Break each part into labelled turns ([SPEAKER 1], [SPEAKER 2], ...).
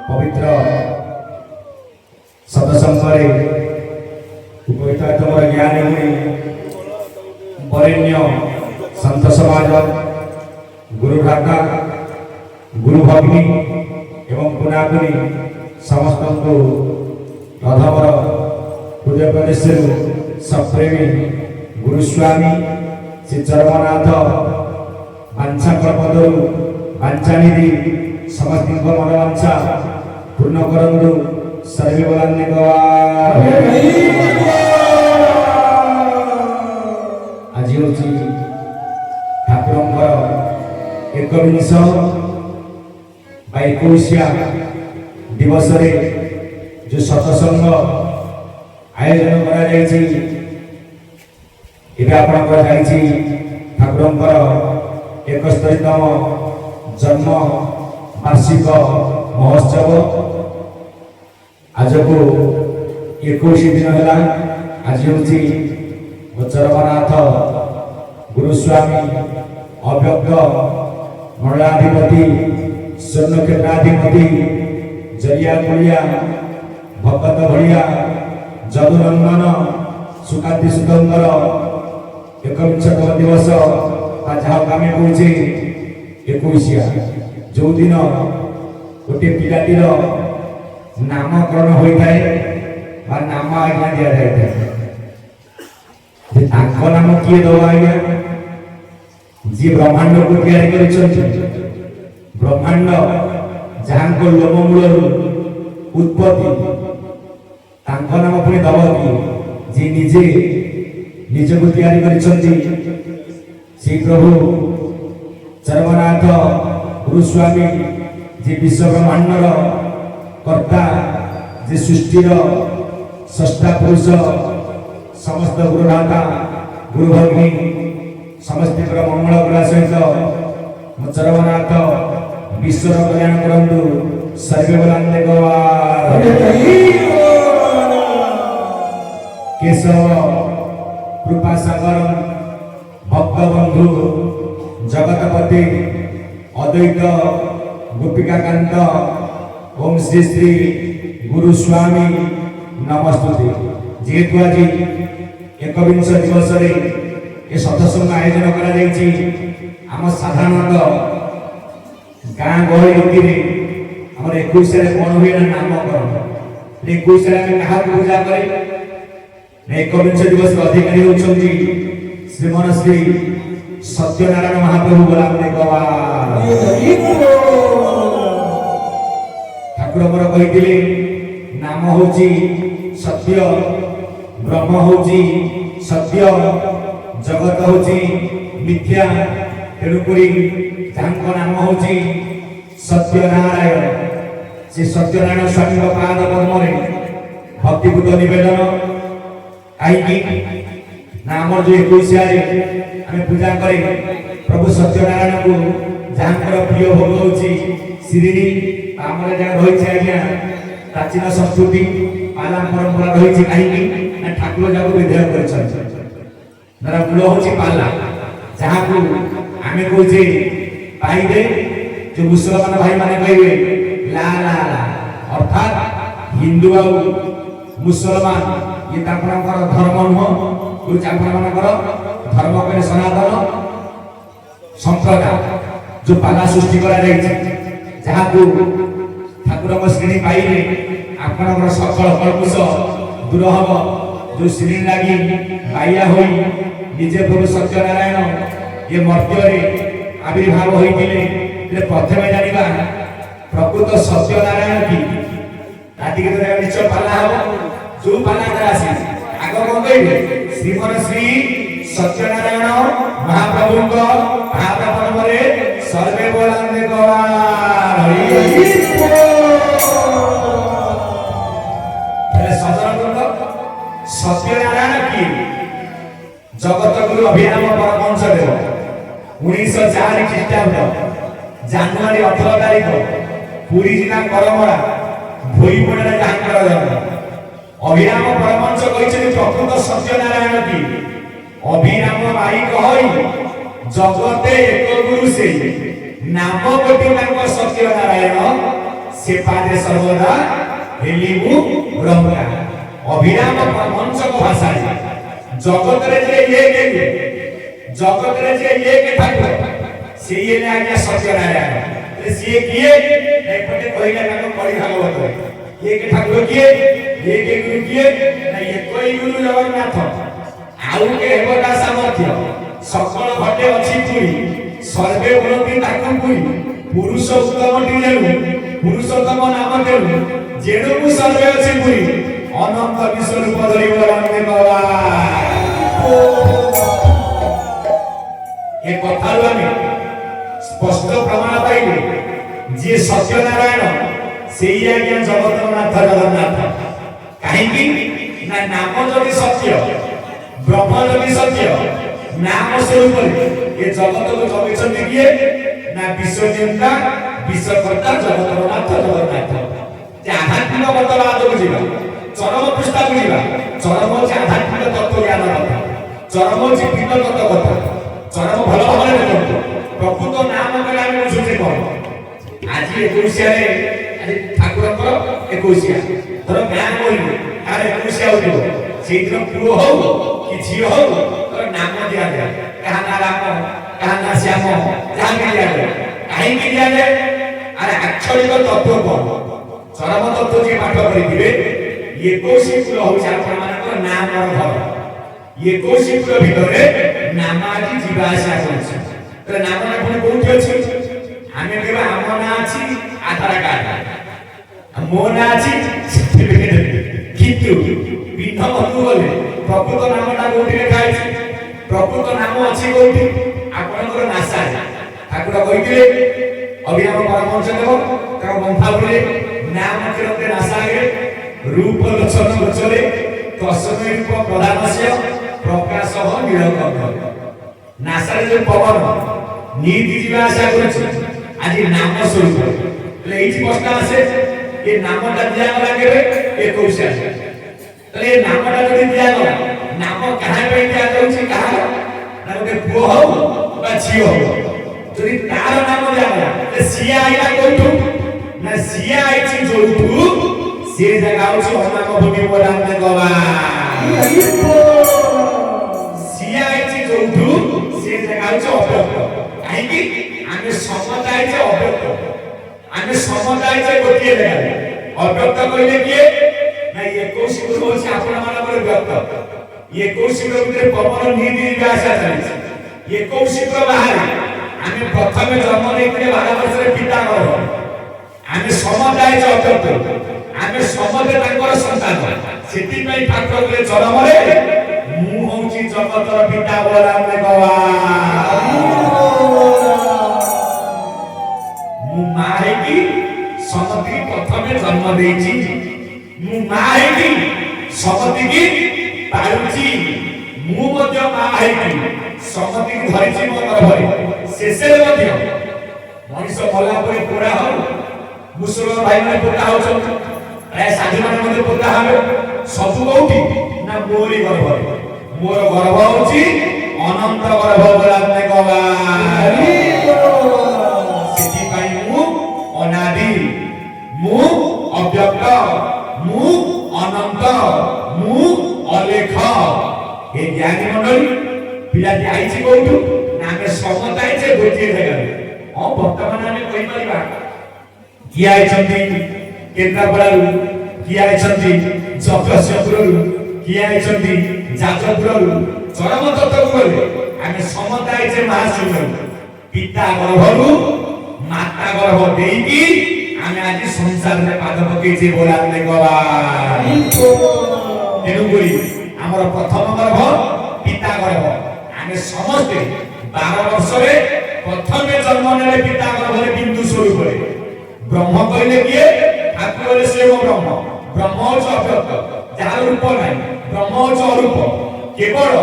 [SPEAKER 1] पवित्र सतसंगरे उपस्थित तुम ज्ञानी मुनि वरेण्य संत समाज गुरु भ्राता गुरु भगिनी एवं पुनाकुनी समस्त को अधमर हृदय प्रदेश सप्रेमी गुरुस्वामी श्री चरमनाथ वांछा कल्पतरु वांछानिधि समस्त मनोवांछा पूर्ण करंतु सर्वे बोलांने आज होची ठाकुरंकर 21 दिवस रे जो सत्संग आयोजन करा जायछि एबे आपण को जायछि ठाकुरंकर 71तम जन्म वार्षिक महोत्सव आज को 21 दिन है आज हूँ चरमनाथ गुरुस्वामी अव्यक्त मंडलाधिपति स्वर्ण क्षेत्राधिपति जरिया कुलिया भगत भड़िया जदुनंदन सुकांति सुंदर 21तम दिवस जहाँ आम कहे 21 जो दिन गोटे पिलाटीर नामकरण होता है नाम आज्ञा दि जाए नाम किए दबा आज्ञा जी ब्रह्मांड को तैयारी ब्रह्मांड जहाँ लोममूल उत्पत्ति नाम पुणी दब कि जी निजे निज को तैयारी श्री प्रभु चरमनाथ गुरुस्वामी जी विश्व ब्रह्मांडर कर्ता जे सृष्टिर षष्ठा पुरुष समस्त गुरुदाता गुरु भगिनी समस्त मंगल कला सहित चरमनाथ विश्व कल्याण करंतु सर्वे बोलांते केशव कृपा सागर भक्त बंधु जगतपति अद्वैत गोपिका कांत ओम श्री श्री गुरुस्वामी नमस्तुते जेहेतु आज 21 दिवस ये सत्संग आयोजन कर आम साधारणतः गाँ गहली रीति आम 21 कौन हुए नामकरण 21 क्या पूजा करें 21 दिवस अधिकारी होती श्रीमन श्री सत्यनारायण महाप्रभु बोलांते ठाकुर कही नाम होची सत्य ब्रह्म होची सत्य जगत होची मिथ्या तेणुकरी जहाँ नाम होची सत्यनारायण से सत्यनारायण स्वामी पाद पद्म भक्तिपूत निवेदन कहीं नाम जो 21 आम पूजा करे प्रभु सत्यनारायण को जहाँ प्रिय भोग होची शिरिडी आम जहाँ रही आज्ञा प्राचीन संस्कृति पाला परंपरा रही कहीं ठाकुर जहाँ विधेय कर मूल हूँ पाला जहाँ को आम कहे पाइबे जो मुसलमान भाई मैंने कहे ला ला ला अर्थात हिंदू आ मुसलमान ये धर्म नुह धर्म कहे सनातन संप्रदाय जो पाला सृष्टि जहाँ को ठाकुर श्रेणी पाइबे आपन सकल कलकुश दूर हम जो श्रेणी लगी बाया हो निजे प्रभु सत्यनारायण ये मर्त्य आविर्भाव होते प्रथम जाना प्रकृत सत्यनारायण की राति निश्चय पाला हम जो पाला आसी आग कौन कहे श्रीमन श्री सत्यनारायण महाप्रभु महाप्रभु सर्वे बोलांते सत्यनारायण की जगत गुरु अभिराम परमहंस देव 1904 ख्रीष्टाब्द जानुआरी 18 तारीख पुरी जिला करमरा भोईपड़ा जहाँ जन्म अभिराम परमहंस कहते प्रकृत सत्यनारायण की अभिराम माई कह जगते एक गुरु से नाम कोटि सत्यनारायण से पादे सर्वदा हेलिमु ब्रह्मा अभिराम पंचक भाषा जगत रे जे ये जगत रे जे ये ठाकुर से ये ने आज्ञा सत्यनारायण से किए एपटे कहिला नाम कଳି भागवत ये के ठाकुर किए ये के गुरु किए ना ये कोई गुरु जगन्नाथ आउ के हेबटा सामर्थ्य सकल घटे अछि पुरी सर्वे उन्नति ताकु पुरी पुरुष उत्तम टिलेनु पुरुषोत्तम नाम देनु जेणु को सर्वे अछि पुरी अनंत विश्व रूप धरि बलंदे बाबा ये कथा लाने स्पष्ट प्रमाण पाइले जे सत्यनारायण सेई आज्ञा जगन्नाथ जगन्नाथ काहेकि ना नाम जदि सत्य ब्रह्म जदि सत्य नाम स्वरूप ये जगत को जगैछन्ति किए ना विश्वनियंता विश्वकर्ता जगन्नाथ जगन्नाथ जे आध्यात्मिक मतवाद बुझिबा चरम पृष्ठा बुझिबा चरम जे आध्यात्मिक तत्व ज्ञान कथा चरम जीवित तत्व कथा चरम भल भाବରେ देखନ୍ତୁ प्रकृत नाम कला ଆମେ ବୁଝୁଛେ କଣ ଆଜି 21 ରେ ଆଜି ଠାକୁରଙ୍କର 21 ଧର ଗାଁ କହିଲେ ଆରେ 21 ହଉଥିବ ସେଇଦିନ ପୁଅ ହଉ କି ଝିଅ ହଉ ତୋର ନାମ ଦିଆଯାଏ କାହା ନାଁ ରାମ କାହା ନାଁ ଶ୍ୟାମ ଯାହା ବି ଦିଆଯାଏ କାହିଁକି ଦିଆଯାଏ ଆରେ ଆକ୍ଷରିକ ତତ୍ତ୍ୱ କଣ ଚରମ ତତ୍ତ୍ୱ ଯିଏ ପାଠ କରିଥିବେ 21 କୁଳ ହଉଛି ଆପଣମାନଙ୍କର ନାମର ଘର 21 କୁଳ ଭିତରେ ନାମ ଆଜି ଯିବା ଆସିବା କରୁଛି ତ ନାମଟା ପୁଣି କୋଉଠି ଅଛି ଆମେ କହିବା ଆମ ନାଁ ଅଛି ଆଧାର କାର୍ଡ ମୋ ନାଁ ଅଛି ସାର୍ଟିଫିକେଟ କିନ୍ତୁ ବିଧ ବନ୍ଧୁ ଗଲେ ପ୍ରକୃତ ନାମଟା କୋଉଠି ଲେଖା ଅଛି ପ୍ରକୃତ ନାମ ଅଛି କୋଉଠି ଆପଣଙ୍କର ନାସା ଠାକୁର କହିଥିଲେ ଅଭିରାମ ପରମହଂସ ଦେବ ତାଙ୍କ ମନ୍ଥାବଳିରେ नाम किरते नासागे रूप लक्षण गोचरे तस्मै रूप प्रधानस्य प्रकाशः निरंतर नासारे जो पवन नीति जीवा आशा करछ आज नाम स्वरूप ले ई प्रश्न आसे ये नामटा दिया गला केबे 21 तले नामटा जदि दिया गला नाम कहां पे दिया जाउछि कहा ना गोटे पुओ हो बा झियो हो जदि तार नाम दिया गला ते सिया आइला कोठु ना सिया आइछि जोठु से जगह होछि हमाको भूमि बोलान में गवा सिया आइछि जोठु से जगह होछि अव्यक्त काहेकि आमे समताय जे अव्यक्त आमे समताय जे गोटिए जगह अव्यक्त कइले किए ना 21 गुरु होछि आपण मानकर व्यक्त 21 गुरु भितर पवन नीति आशा चलिछि 21 गुरु बाहर आमे प्रथमे जन्म लेके 12 वर्ष रे पिता घर आमे समताय जे अव्यक्त आमे समते तांकर संतान सेति पई ठाकुर के जन्म रे मु होछि जगतर पिता बोला में गवा मु माहे की समति प्रथमे जन्म देछि मु माहे की समति की पारुछि मु मध्य माहे की समति की धरिछि मो गर्भरे शेषे मध्य मनुष्य भला पई पूरा हो मुसलमान भाई माने पोता होछन प्राय साधु माने मध्ये पोता हबे सब कोठी ना मोरी गर्भरे मोर गर्भ होछि अनंत गर्भ बोलाते गवा सेति पई मु अनादि मु अव्यक्त मु अनंत मु अलेख हे ज्ञानी मंडली पिलाटी आइछि कोठु नामे समताय जे गोटिए जगह हां वर्तमान आमे कहि परिबा किया आइछन्ति केन्द्रापड़ारू किया आइछन्ति जगतसिंहपुररू किया आइछन्ति जाजपुररू चरम तत्त्व गले आमे समताय जे महाशून्य पिता गर्भरू माता गर्भ देइकी आमे आज संसार रे पाद पकेछि बोलाते गवा तेनुगुरी हमर प्रथम गर्भ पिता गर्भ आमे समस्त 12 वर्ष रे प्रथमे जन्म नेले पिता गर्भ रे बिंदु स्वरूप रे ब्रह्म कहले किए ठाकुर से ब्रह्म ब्रह्म हो अव्यक्त जार रूप नहीं ब्रह्म हो अरूप केवल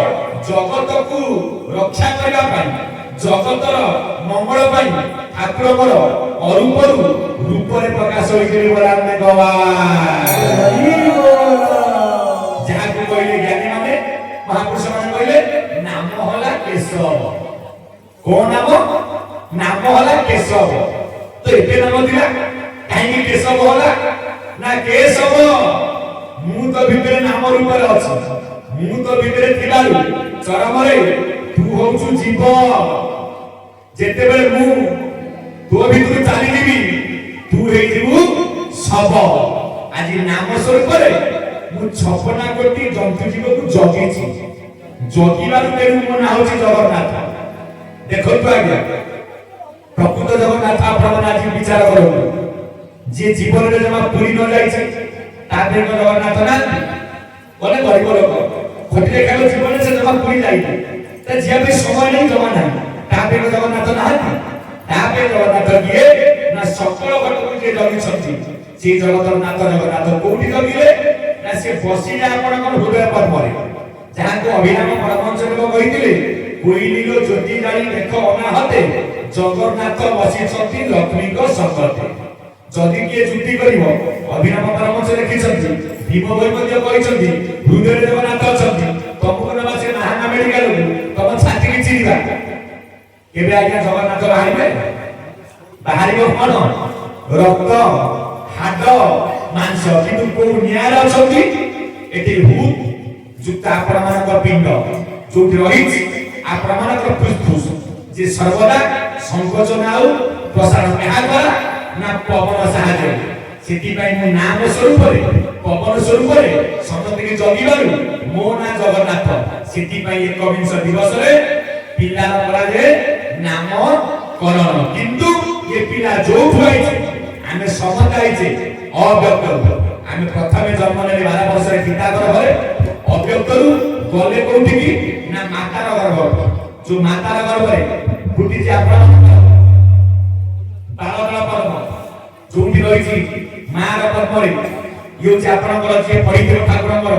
[SPEAKER 1] जगत को रक्षा करबा पई जगतर मंगल पई ठाकुर अरूप रूप रे प्रकाश होइके बोलाने गवा जहा को कहले ज्ञानी माने महापुरुष माने कहले नाम होला केशव को नाम होला केशव तो एते नाम दिला कहीं केशव होला ना केशव मु तो भितरे नाम रूप रे अछि मु तो भितरे थिलालु चरम रे तू होछु जीव जेते बेले मु तो भितरे चाली दिबी तू हे जीवु सब आज नाम स्वरूप रे मु 56 कोटी जंतु जीव को जगी छी जगिबार तेनु मो ना होछि जगन्नाथ देखो तो आज्ञा प्रकृत जगन्नाथ आपण आज विचार करो जे जीवन रे जमा पूरी न जाई छै ताबे जगन्नाथ ना बोले गरीब लोक खटिले खालो जीवन से जमा पूरी जाई त जे भी समय नहीं जमा ना ताबे जगन्नाथ ना ताबे जगन्नाथ किए ना सकल घटक जे जगी छथि से जगन्नाथ जगन्नाथ कोठी जगिले ना से बसिले आपण कोन हृदय पर परे जहां को अभिराम परमहंस लोक कहिथिले कोइलिलो ज्योति जाली देखो अनाहते जगन्नाथ बसी छथि लक्ष्मी को संकटे जदि के जुक्ति करिवो अभिनव परमहंस लिखिछन्ति भीम वैद्य कहिछन्ति हृदय जगन्नाथ अछन्ति तमको नबा से नाना मेडिकल तम छाती की चिरिबा केबे आज्ञा जगन्नाथ बाहरिबो कोन रक्त हाड मांस किंतु को न्याय अछन्ति एते भूत जुक्त आपण मानक पिंड जोटी रहिछि आपण मानक फुसफुस जे सर्वदा संकोचन आउ प्रसारण ଏହା द्वारा ना पवन साहाଯ୍ୟ सेति मो नाम स्वरूप रे पवन स्वरूप रे समस्त के जगिबारु मो ना जगन्नाथ सेति 21 दिवस रे पिला परा जे नाम करण किंतु ये पिला जो हुई आमे समझ आइछे अव्यक्त आमे प्रथमे जन्म ने 12 वर्ष रे पिता घर घरे अव्यक्त रु गले कोठी की ना माता र गर्भ जो माता र गर्भ रे फुटी जे आपण बालकला पर्व जोटी रहिछि मार पर्व रे यो जे आपनकर जे पढिथिर ठाकुरଙ୍କର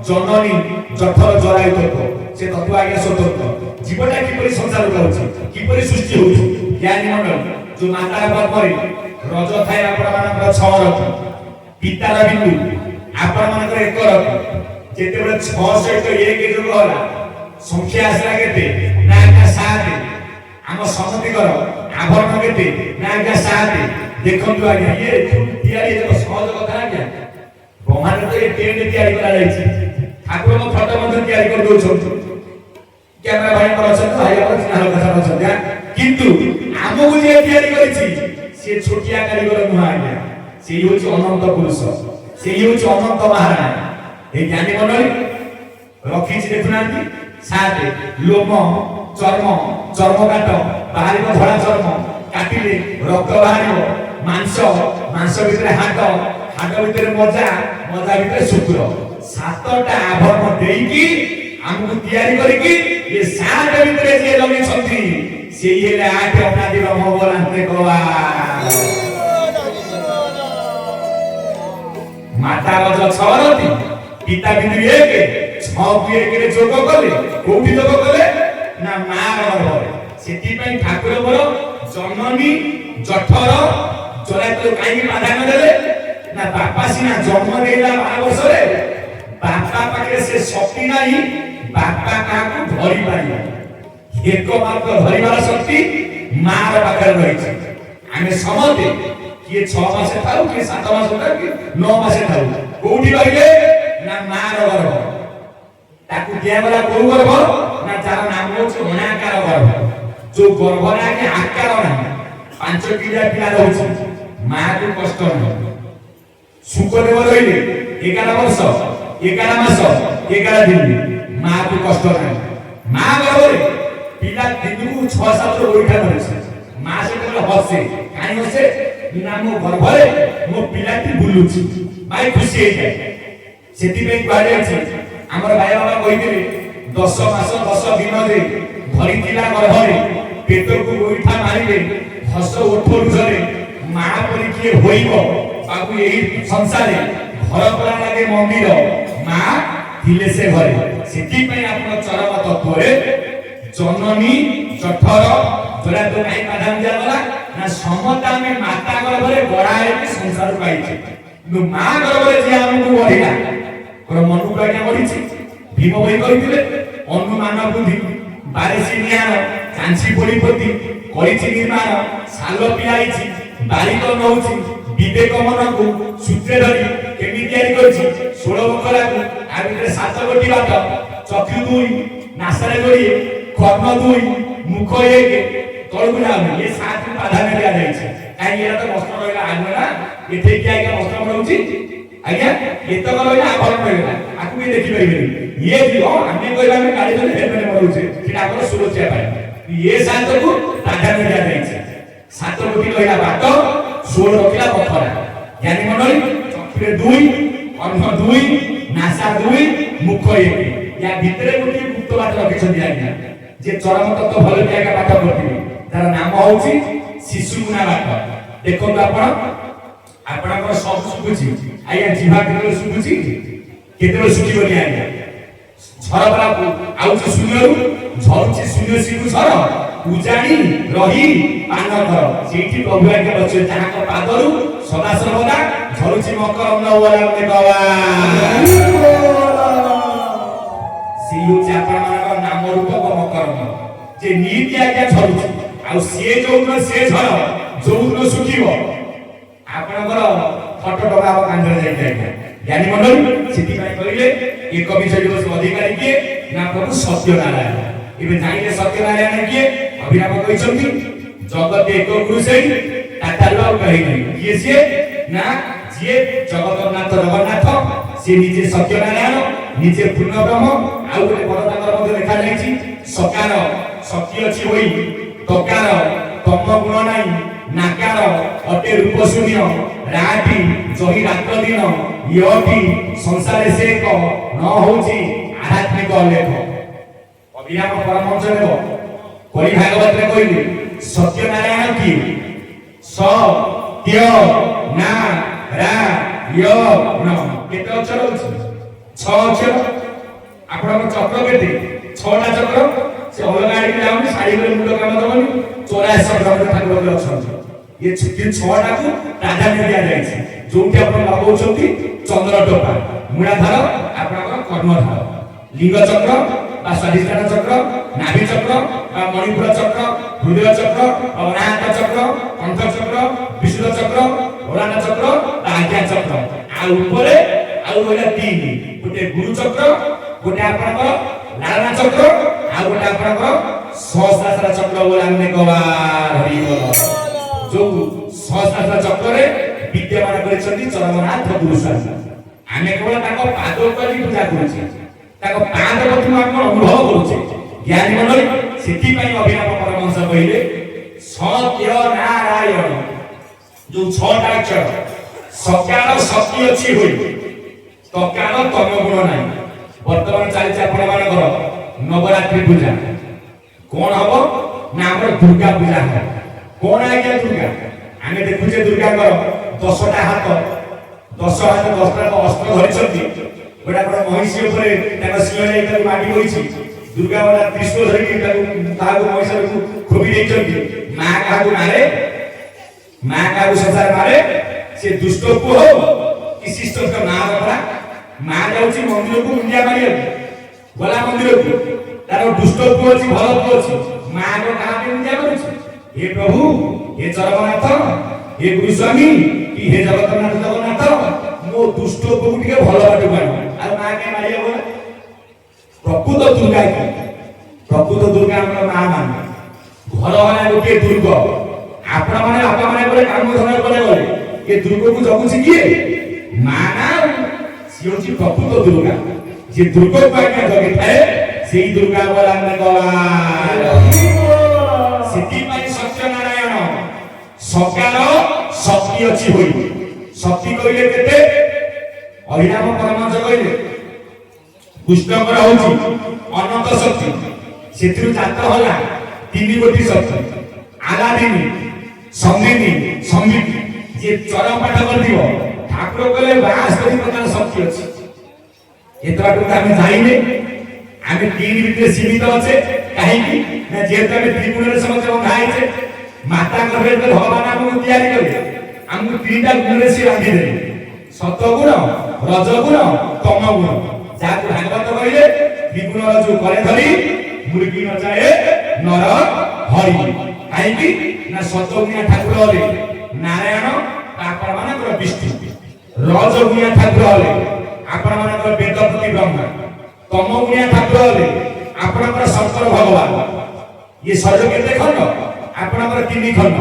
[SPEAKER 1] जननी जठर जरायुत से तत्व आज्ञा स्वतंत्र जीवटा किपरि संसार होउछि किपरि सृष्टि होउछि ज्ञानी मंडल जो मातार पर्व रे रज थाय आपण मानकर 6 रथ पितार बिंदु आपण मानकर 1 रथ जेते बेले 6 सहित 1 जोग होला संख्या आसला केते ना 7 आम समतिकर आभरण केते ना 7 देखंतु आज्ञा ये तयारी जो सहज कथा आज्ञा ब्रह्मांड तो ये टेंट तयारी करा जायछि ठाकुर को फोटो मध्ये तयारी कर दो छथि कैमरा भाई पर अछन भाई पर चिन्ह कथा अछन किंतु आमको जे तयारी करिछि से छोटिया कारीगर नुहा आज्ञा से होछि अनंत पुरुष से होछि अनंत महाराणा ए ज्ञानी मंडली रखिछि देखुनांती साथे लोम चर्म चर्म काट बाहरिबो धड़ा चर्म काटिले रक्त बाहरिबो मांस मांस भितरे हाड हाड भितरे मजा मजा भितरे शुक्र 7टा आभरण देइकी हमकु तयारी करिकी ये 7 भितरे जे लगे छथि सेही हेले 8 अनादि ब्रह्मवरांते गवा माता रज 6 रति पिता बिंदु 1 6 को 1 रे जोग कले कोठी जोग कले ना मार गर्भ सेति पई ठाकुर मोर जननी जठर जरा तो काई प्राधान्य देले ना बापा सिना जन्म देला 12 वर्ष रे बापा पाखे से शक्ति नाही बापा का को धरि पारी एक मात्र धरिबार शक्ति मार पाखे रहिछि आमे समते किए 6 मास थाउ किए 7 मास थाउ कि 9 मास थाउ कोठी रहिले ना मार गर्भ ताकू केवला को गर्भ ना तार नाम होछि अनाकार गर्भ जो गर्भ ना के आकार ना 5 किलो पिला रहउछि मां को कष्ट न सुखदेव रहिले 11 वर्ष 11 मास 11 दिन मां को कष्ट न मां गर्भ रे पिला दिन को 6-7 ओइठा धरछि मां से कहले हसे काई हसे ना मो गर्भ रे मो पिलाटी बुलुछि भाई खुशी हे जाय सेति पे कहले अछि हमर भाई बाबा कहिथिले 10 मास 10 दिन रे धरिथिला गर्भ रे पेट को ओइठा मारिले हस ओठोर जरे मां परि के होइबो बाबू एही संसारे घर परा लागे मंदिर मां थिले से घरे सेति पे आपण चरम तत्व रे जननी जठर जरा तो काई प्राधान्य दियाला ना समता में माता गर्भ रे बडाए के संसार पाइछि नु मां गर्भ रे जे हमकु बढिला पर मनु प्रज्ञा बढिछि भीम भाई कहिथिले अनुमान बुद्धि बारिसी ज्ञान कांची पलिपति करिछि निर्माण साल पियाइछि बारिक नउछि विवेक मन को सूत्रे धरी केमी तैयारी करछि 16 बखरा को आ भितर 7 गोटी बात चक्षु 2 नासरे जोड़ी कर्ण 2 मुख 1 तळकु जाउ ये 7 प्राधान्य दिया जाय छै काई एरा तो मस्त रहला आगो ना एथे कि आगे मस्त रहउछि आज्ञा ये तो कहलो आभरण रहला आकु भी देखि परिबेनी ये जो आमे कहला में गाड़ी धरे हेलमेट मरुछि सेटा कर सुरक्षा पाए ये 7 को प्राधान्य दिया जाय छै 7 गोटी कहला बात 16 रखिला बखरा ज्ञानी मंडली चक्षुरे 2 कर्ण 2 नासा 2 मुख 1 या भितरे गोटी गुप्त बात रखिछन आज्ञा जे चरम तत्व भल जायगा पाठ करथिबे तार नाम होछि शिशु गुना बात देखो आपण आपणकर सब सुबुची आया जीवा केते सुबुची केते सुखी बनी आया झरबरा आउछ शून्यरु झरुछि शून्य सिकु झर उजाणी रही पान कर सेठी प्रभु आके बचे ताहाक पादरु सदा सर्वदा झरुछि मकरम नवला देवा सियु चापणकर नाम रूप मकरम जे नीति आके झरुछि आ से जोन से झर जोन सुखीबो आपनकर फटो टका कांदर जाय जाय ज्ञानी मंडल सिटी भाई कहले एक विषय दिवस अधिकारी के ना प्रभु सत्यनारायण इबे जाइले सत्यनारायण के अभिनव कहिसंती जगत एक गुरु से तातालवा कहि नहीं ये से ना जे जगन्नाथ जगन्नाथ से निजे सत्यनारायण निजे पूर्ण ब्रह्म आ गोटे परताकर मध्ये देखा जायछि सकार शक्ति अछि होई तकार तम गुण नाही नाकार अटे रूप शून्य राटी जही रात्र दिन यटी संसार से एक न होची आध्यात्मिक लेख अभिराम परमहंस देव कलि भागवत रे कहिले सत्यनारायण की सत्य ना रा य न केते अक्षर होची 6 अक्षर आपण चक्र केते 6टा चक्र से अलग आड़ी जाउनी साड़ी रे मुंड काम दबनी 84 ठाकुर ठाकुर अक्षर ये 6टा को प्राधान्य दिया जाय छै जोंके आपण लगाउछथि चंद्र टोपा मूलाधार आपनकर कर्मधार लिंग चक्र बा स्वाधिष्ठान चक्र नाभि चक्र बा मणिपुर चक्र हृदय चक्र अनाहत चक्र कंठ चक्र विशुद्ध चक्र ओराना चक्र आज्ञा चक्र आ ऊपरे आ होला 3 गोटे गुरु चक्र गोटे आपनकर लालना चक्र आ गोटे आपनकर सहस्रार चक्र बोला हमने गवार हरि बोल जो सहस्रार चक्र रे विद्यमान करिसथि चरमनाथ गुरुसार आमे केवल ताको पाद करी पूजा करूछि ताको पाद प्रति हम अनुभव करूछि ज्ञानी मंडली सेति पई अभिनव परमहंस कहिले सत्य नारायण जो 6टा अक्षर सकार शक्ति अछि होई तकार तम गुण नाही वर्तमान चालिछि आपण मानकर नवरात्रि पूजा कोन हबो ना हमर दुर्गा पूजा है कोन आज्ञा दुर्गा आमे देखुछे दुर्गा कर 10टा हाथ 10टा अस्त्र धरिछथि गोटा गोटा महिषी ऊपर ताका सिंह नै ताकु माटी होइछि दुर्गा वाला त्रिशूल धरि ताकु महिषी को खोबि दैछथि मां काकु संसार मारे से दुष्ट को हो कि शिष्ट का नाम रखला मां जाउछि मंदिर को मुंडिया मारिया गला मंदिर को तार दुष्ट को अछि भल को अछि मां को कहा के मुंडिया मारुछि हे प्रभु हे चरमनाथ हे गुरु स्वामी कि हे जगन्नाथ मो दुष्ट को टिके भल बाटे पानी आ मां के मारिया बोला प्रकृत दुर्गा हमर मां मान घर वाला गोटे दुर्ग आपण माने आपा माने बोले काम धन करे ये दुर्ग को जगुछि किए मां ना सियोची प्रकृत दुर्गा जे दुर्ग को आज्ञा जगे थाए सेही दुर्गा बोला हमने गवा सिद्धि पाई सत्यनारायण सकार शक्ति अछि होई शक्ति कइले केते अभिराम परमहंस कइले कृष्णकर होची अनंत शक्ति सेत्रु जात होला 3 गोटी शक्ति आलादिनी संगिनी संगीत जे चरम पाठ कर दियो ठाकुर कहले 72 प्रकार शक्ति अछि एतबाटू हम जाइने आमे 3 भितर सीमित अछि काहे कि ना जे तमे त्रिगुण रे समझ बंधाय छै माता गर्भे भगवान हमको तैयारी करे हमको 3टा गुण रे से राखी दे सत्वगुण रजगुण तमगुण जाको भागवत कहिले त्रिगुण रो जो करे धरी मुर्गी न जाए नर हरि काहे कि ना सत्वगुण ठाकुर रे नारायण ଆପଣ ମାନଙ୍କର ବିଷ୍ଣୁ ରଜ ଗୁଣିଆ ଠାକୁର ହେଲେ ଆପଣ ମାନଙ୍କର ବେଦପତି ବ୍ରହ୍ମା ତମ ଗୁଣିଆ ଠାକୁର ହେଲେ ଆପଣଙ୍କର ଶଙ୍କର ଭଗବାନ ये शरीर केते खंड आपनकर तीन खंड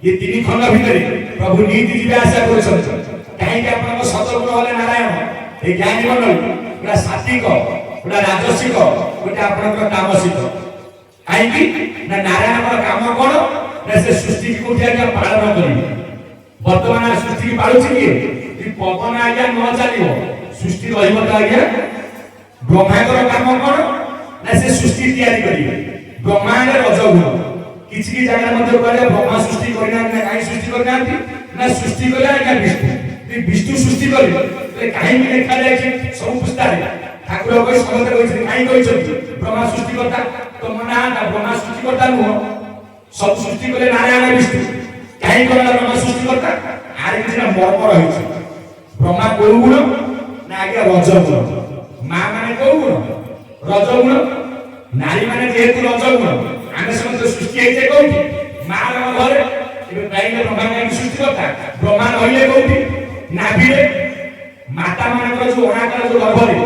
[SPEAKER 1] ये तीन खंड भितर प्रभु नीति जीवे आशा करछन काहे कि आपनकर सतगुण होले नारायण ए ज्ञानी मंडल पूरा सात्विक पूरा राजसिक गोटे आपनकर तामसिक काहे कि ना नारायणकर काम कोन ना से सृष्टि को क्या पालन करी वर्तमान सृष्टि की पालुछि कि पवन आज्ञा न चलियो सृष्टि रहिबो त आज्ञा ब्रह्माकर काम कोन ना से सृष्टि तैयारी करिवे ब्रह्मांड रजगुण किछि की जगह मध्य कहले ब्रह्मा सृष्टि करना ना काई सृष्टि करना ना सृष्टि करला ना विष्णु विष्णु सृष्टि करे तो काई में लिखा जाय छै सब पुस्तक ठाकुर को समझ कहि छै काई कहि छै ब्रह्मा सृष्टि करता तो मना ना ब्रह्मा सृष्टि करता न सब सृष्टि करे नारायण विष्णु काई करला ब्रह्मा सृष्टि करता आरे किछि ना मर्म रहि छै ब्रह्मा को गुण ना आगे रजगुण मां माने को गुण रजगुण नारी माने जेहेतु रजगुण आमे समस्त सृष्टि हेते कोठी मार घर एबे काइले ब्रह्मा ने सृष्टि करता ब्रह्मा रहिले कोठी नाभिरे माता मानकर जो ओणाकर जो गर्भरे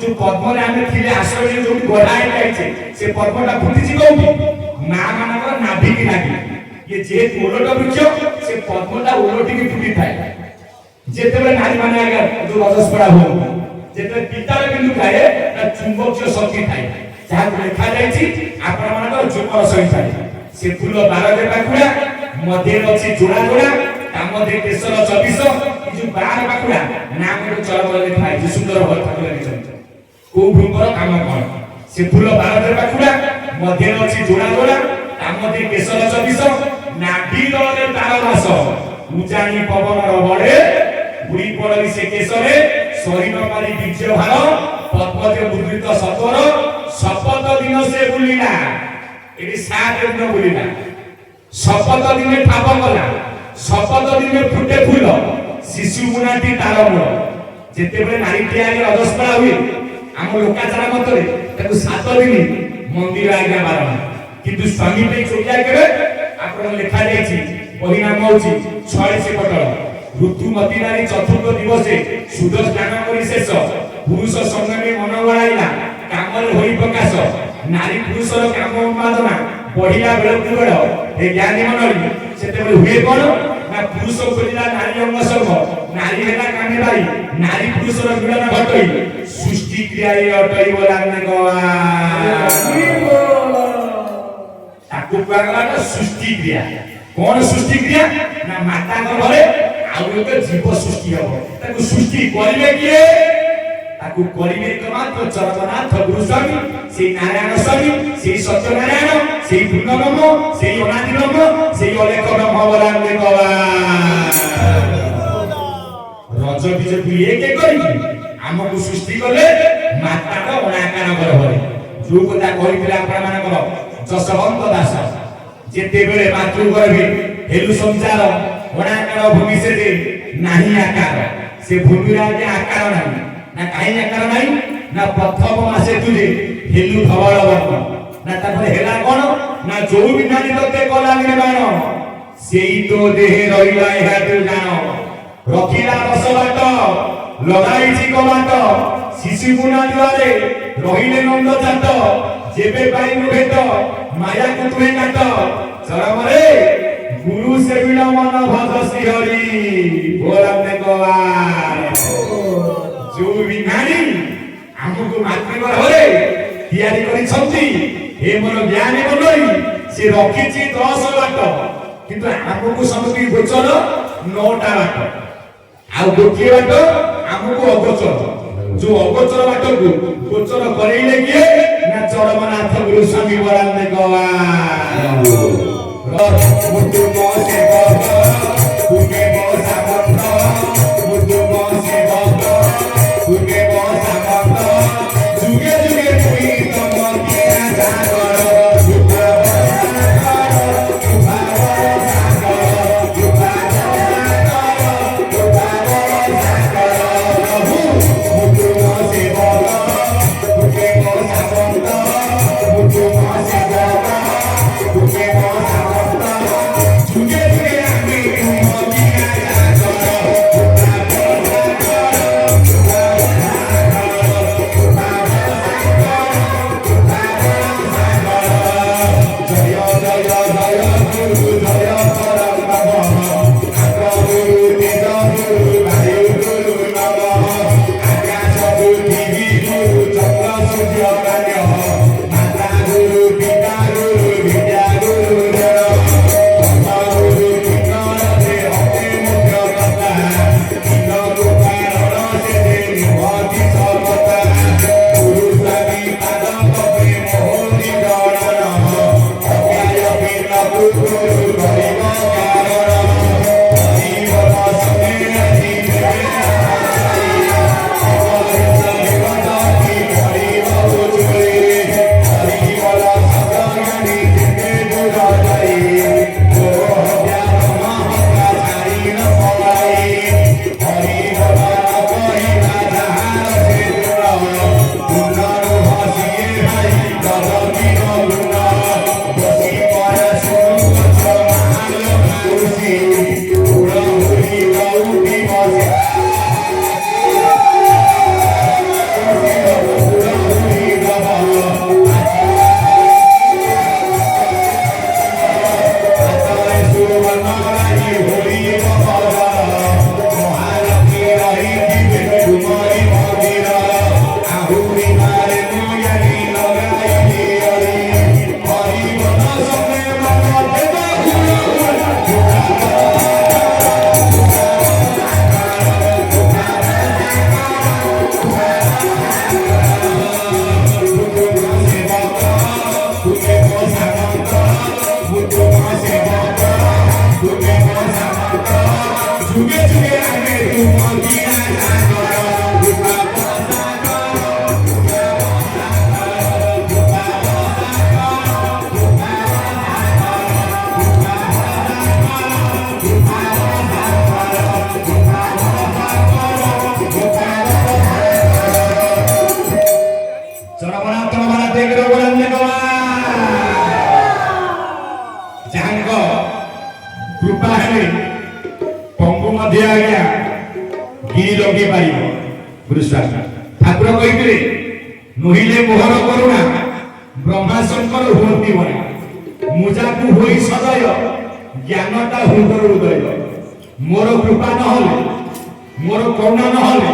[SPEAKER 1] जो पद्म रे आमे थिले आश्रय जो गोढाय जाइछे से पद्मटा फुटिछि कोठी मां मानकर नाभि की लागी ये जेहेतु ओलट वृक्ष से पद्मटा ओलटी की फुटी थाए जेतेबे नारी माने आगे जो रजस्पड़ा हो जेते पितार बिंदु खाए ना चुंबकीय शक्ति थाए जहाँ लिखा जाइछि आपण मानकर जुमर संख्या से फूल 12 रे पाखुडा मध्ये अछि जोड़ा जोड़ा तामध्ये केसर 24 जो 12 पाखुडा नाम रे चरम लिखा है सुंदर भल ठाकुर लिखन को भूकर काम कोन से फूल 12 रे पाखुडा मध्ये अछि जोड़ा जोड़ा तामध्ये केसर 24 नाभि रे तार वास उजानी पवन र बडे बुड़ी पड़ली से केसरे शरीर पारी बीज भार पद्मज मुद्रित सत्वर शपथ दिन से बुलिला एटी 7 दिन बुलिला शपथ दिन ठाप गला शपथ दिन फुटे फूल शिशु बुनाटी तार मूल जेते बेले नारी टियारी रजस्पला हुए हम लोकाचार मतरे ताकु 7 दिन मंदिर आज्ञा बारण किंतु स्वामी पे चोटिया केबे आपण लिखा जायछि बही नाम होछि 46 पटल ऋतुमती नारी चतुर्थ दिवसे सुद स्नान करि शेष पुरुष संगमे मन बळाइला कामल होई प्रकाश नारी पुरुषर काम उन्मादना बढ़िया बेलकु बेल ए ज्ञानी मनरी सेते हुए कोन ना पुरुष खोजिला नारी अंग संग नारी हेला कामे बाई नारी पुरुषर मिलन घटई सृष्टि क्रिया ए अटई बोलाने गवा ताकु कहला ना सृष्टि क्रिया कोन सृष्टि क्रिया ना माता घरे आउ एक जीव सृष्टि हो ताकु सृष्टि करिवे किए ताकु करिवे एकमात्र चरमनाथ गुरु स्वामी से नारायण स्वामी से सत्यनारायण से पूर्णब्रह्म से अनादि ब्रह्म से अलेख ब्रह्म बोलाने गवा रज बीज दुई एक करी हमको सृष्टि कले माता का अनाकार गर्भरे जो कथा कहितले आपण मानकर जसवंत दास जेते बेले मातृ गर्भे हेलु संसार अनाकार भूमि से दे नाही आकार से भूमि राजे आकार नाही ना काई आकार नाही ना प्रथम मासे तुले हेलु धवल वर्ण ना तापर हेला कोन ना जो बिनानी तते कला निर्माण सेई तो देह रहिला एहा तू जानो रखिला 10 बाट लगाइछि कबाट शिशु गुना द्वारे रहिले नंद जात जेबे पाइनु भेट माया कुतुमे काट चरमरे गुरु सेविना मन भज श्रीहरि बोलाने गवार जो विज्ञानी हमको मातृगर हरे तैयारी करी छंती हे मोर ज्ञानी बनई से रखिछि 10 बाट किंतु हमको समति गोचर 9टा बाट आ गोटिए बाट हमको अगोचर जो अगोचर बाट को गोचर करैले के ना चरमनाथ गुरु स्वामी बोलाने गवार मुद्दु मोसे बाबा तुगे मोसा बाबा मुद्दु मोसे बाबा तुगे मोसा बाबा जुगे जुगे तुई तम के जागर सुखा जुगे जुगे आमी ଦେଇକର ବୋଲାନ୍ତେ କବା ଯାହାଙ୍କ କୃପା ହେଲେ ପଙ୍ଗୁ ମଧ୍ୟ ଆଜ୍ଞା ଗିରି ଲଗେଇ ପାରିବ ଗୁରୁସ୍ୱାମୀ ଠାକୁର କହିଥିଲେ ନୁହିଲେ ମୋହର କରୁଣା ବ୍ରହ୍ମା ଶଙ୍କର ହୁଅନ୍ତି ବନା ମୁଜାକୁ ହୋଇ ସଦୟ ଜ୍ଞାନଟା ହୃଦର ହୃଦୟ ମୋର କୃପା ନହେଲେ ମୋର କରୁଣା ନହେଲେ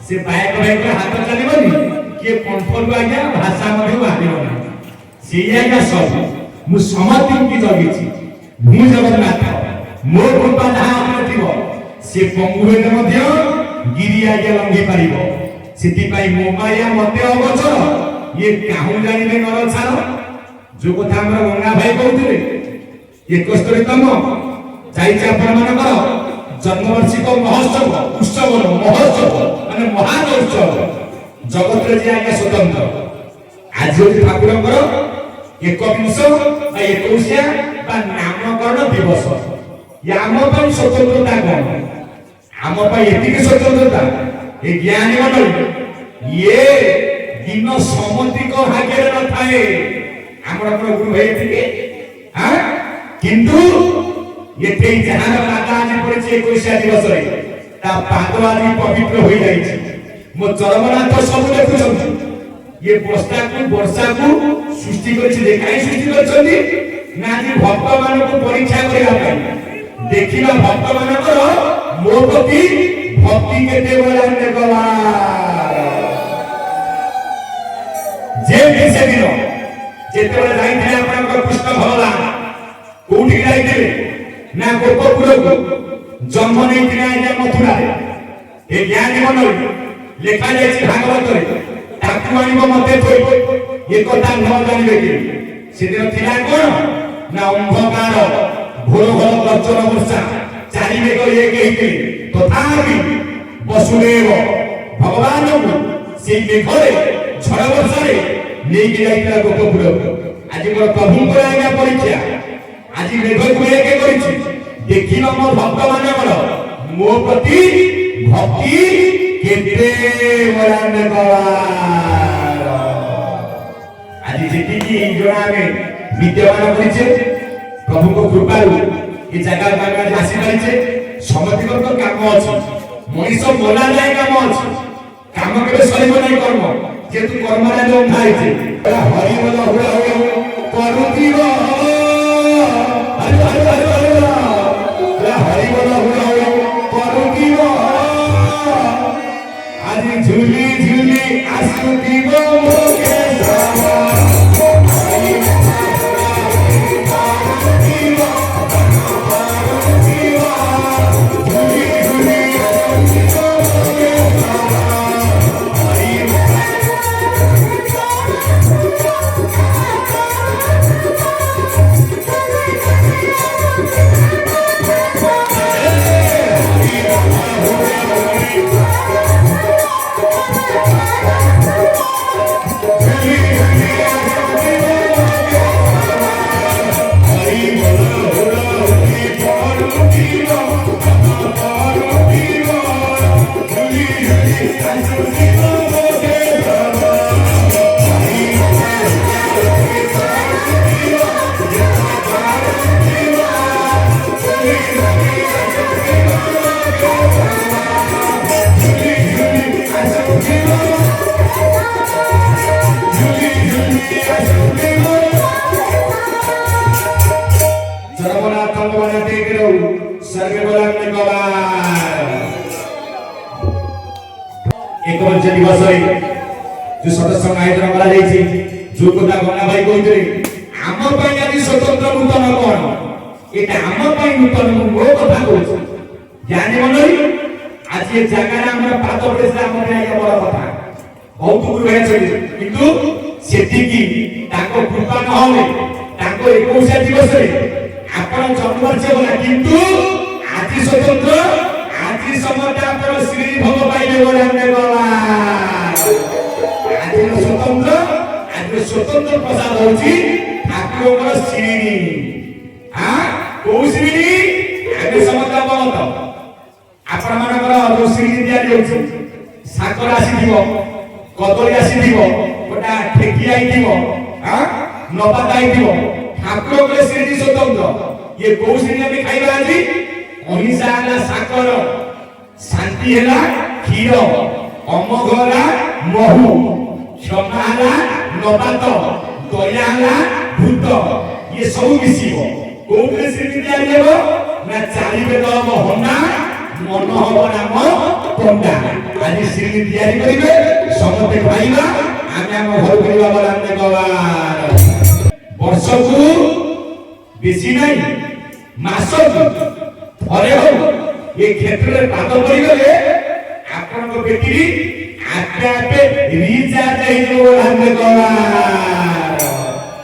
[SPEAKER 1] ସେ ବାୟକ ଭାଇଙ୍କର ହାତ ଚାଲିବନି କିଏ କଣ୍ଠରୁ ଆଜ୍ଞା ଭାଷା ମଧ୍ୟ ବାହାରିବ ନାହିଁ ସେଇ ଆଜ୍ଞା ସବୁ ମୁଁ ସମସ୍ତଙ୍କୁ ଜଗିଛି ମୁଁ ଜଗନ୍ନାଥ ମୋ କୃପା ଯାହା ଉପରେ ଥିବ ସେ ପଙ୍ଗୁ ହେଲେ ମଧ୍ୟ ଗିରି ଆଜ୍ଞା ଲଙ୍ଘି ପାରିବ ସେଥିପାଇଁ ମୋ ମାୟା ମତେ ଅଗୋଚର ଇଏ କାହୁଁ ଜାଣିବେ ନର ଛାର ଯୋଉ କଥା ଆମର ଗଙ୍ଗା ଭାଇ କହୁଥିଲେ 71ତମ ଯାଇଛି ଆପଣମାନଙ୍କର ଜନ୍ମବାର୍ଷିକ ମହୋତ୍ସବ ଉତ୍ସବ ମହୋତ୍ସବ ମାନେ ମହାନ ଉତ୍ସବ ଜଗତରେ ଯେ ଆଜ୍ଞା ସ୍ୱତନ୍ତ୍ର ଆଜି ହଉଛି ଠାକୁରଙ୍କର 21 ବା ନାମକରଣ ଦିବସ ଆମ ପାଇଁ ସ୍ୱତନ୍ତ୍ରତା କଣ ଆମ ପାଇଁ ଏତିକି ସ୍ୱତନ୍ତ୍ରତା ଏ ଜ୍ଞାନୀ ମଣ୍ଡଳୀ ଇଏ ଦିନ ସମତିକ ଭାଗ୍ୟରେ ନଥାଏ ଆମର ଗୁରୁ ଭାଇ ଏତିକି କିନ୍ତୁ ଏତେ ଯାହାର ପାଦ ଆଜି ପଡିଛି 21 ଦିବସରେ ତା ପାଦ ଆଜି ପବିତ୍ର ହୋଇଯାଇଛି ମୋ ଚରମନାଥ ସବୁ ଦେଖୁଛନ୍ତି ये वर्षाକୁ ସୃଷ୍ଟି କରିଛି ଦେଖାଇ ସୃଷ୍ଟି କରିଛନ୍ତି ନା ଆଜି ଭକ୍ତମାନଙ୍କୁ ପରୀକ୍ଷା କରିବା ପାଇଁ ଦେଖିବା ଭକ୍ତମାନଙ୍କର ମୋ ପ୍ରତି ଭକ୍ତି କେତେ ବଳାନ୍ତେ କଲା ଯେ ସେଦିନ ଯେତେବେଳେ ଯାଇଥିଲେ ଆପଣଙ୍କର କୃଷ୍ଣ ଭଗବାନ କୋଉଠି ଯାଇଥିଲେ ନା ଗୋପପୁରକୁ ଜନ୍ମ ନେଇଥିଲେ ଆଜ୍ଞା ମଥୁରାରେ ଏ ଜ୍ଞାନୀ ମଣ୍ଡଳୀ ଲେଖା ଯାଇଛି ଭାଗବତରେ ତାକୁ ଆଣିବ ମତେ ଥୋଇ ଏ କଥା ନ ଜାଣିବେ କି ସେଦିନ ଥିଲା କଣ ନା ଅନ୍ଧକାର ଘୋର ଘୋର ଗର୍ଜନ ବର୍ଷା ଚାରିବେଗ ଏକ ହେଇଥିଲେ ତଥାପି ବସୁଦେବ ଭଗବାନଙ୍କୁ ସେଇ ମେଘରେ ଝଡ଼ ବର୍ଷାରେ ନେଇକି ଯାଇଥିଲା ଗୋପପୁରକୁ ଆଜି ମୋର ପ୍ରଭୁଙ୍କର ଆଜ୍ଞା ପରୀକ୍ଷା ଆଜି ମେଘକୁ ଏକ କରିଛି ଦେଖିବ ମୋ ଭକ୍ତମାନଙ୍କର ମୋ ପ୍ରତି ଭକ୍ତି କେତେ ବଳାନ୍ତେ ଆଜି ଯେତିକି ଜଣା ଆମେ ବିଦ୍ୟମାନ କରିଛେ ପ୍ରଭୁଙ୍କ କୃପାରୁ ଏ ଜାଗାକୁ ଆମେ ଆସିପାରିଛେ ସମସ୍ତଙ୍କର ତ କାମ ଅଛି ମଣିଷ ମଲା ଯାଏ କାମ ଅଛି କାମ କେବେ ସରିବ ନାହିଁ କର୍ମ ଯେହେତୁ କର୍ମରେ ବନ୍ଧା ହେଇছে ହରିବୋଲ ହୁଳ କରୁଥିବ ହରିବୋଲ ହୁଳ କରୁଥିବ আজ ঝুলি ঝুলি আসুতিব মোকে जो सदस्य आयोजन करा जो कथा गंगा भाई कहते आम आज स्वतंत्र नूतन कौन ये आम नूतन मो कथा कह ज्ञानी मंडली आज ये जगह पाद पड़े बड़ कथा बहुत गुरु किंतु कृपा न 21 दिवस आप जन्मवर्ष गला किंतु आज स्वतंत्र आज समस्त आप श्री भोग पाइले स्वतंत्र आज स्वतंत्र प्रसाद होची ठाकुर श्रीणी को श्रीणी आगे समस्त बलत आपण मानकर जो श्रीणी दिया जाउची साकर आसी दिबो कदली आसी दिबो গোটা ঠেকি আইଥିବ নবাত আইଥିବ ঠাকুর বলে শ্রেণী স্বতন্ত্র ইয়ে কোউ শ্রেণী আমি খাইবা আজি অহিংসা ହେଲା ସାକର ଶାନ୍ତି ହେଲା କ୍ଷୀର ଅମୋଘ ହେଲା ମହୁ କ୍ଷମା ହେଲା ନବାତ ଦୟା ହେଲା ଭୂତ ଇଏ ସବୁ ମିଶିବ କୋଉଥିରେ ଶ୍ରେଣୀ ତିଆରି ହେବ ନା ଚାରି ବେଦ ହବ ହଣ୍ଡା ମନ ହବ ନାମ ପଣ୍ଡା ଆଜି ଶ୍ରେଣୀ ତିଆରି କରିବେ ସମସ୍ତେ ଖାଇବା ଆମେ ଆମ ଘର କରିବା ବଲାନ୍ତେ ଗବାର ବର୍ଷକୁ ବେଶୀ ନାହିଁ ମାସକୁ ଥରେ ହଉ ଏ କ୍ଷେତ୍ରରେ ପାଦ ପଡ଼ିଗଲେ ଆପଣଙ୍କ ବେଟିରି ଆପେ ଆପେ ରିଚାର୍ଜ ହେଇଯିବ ବଲାନ୍ତେ ଗବାର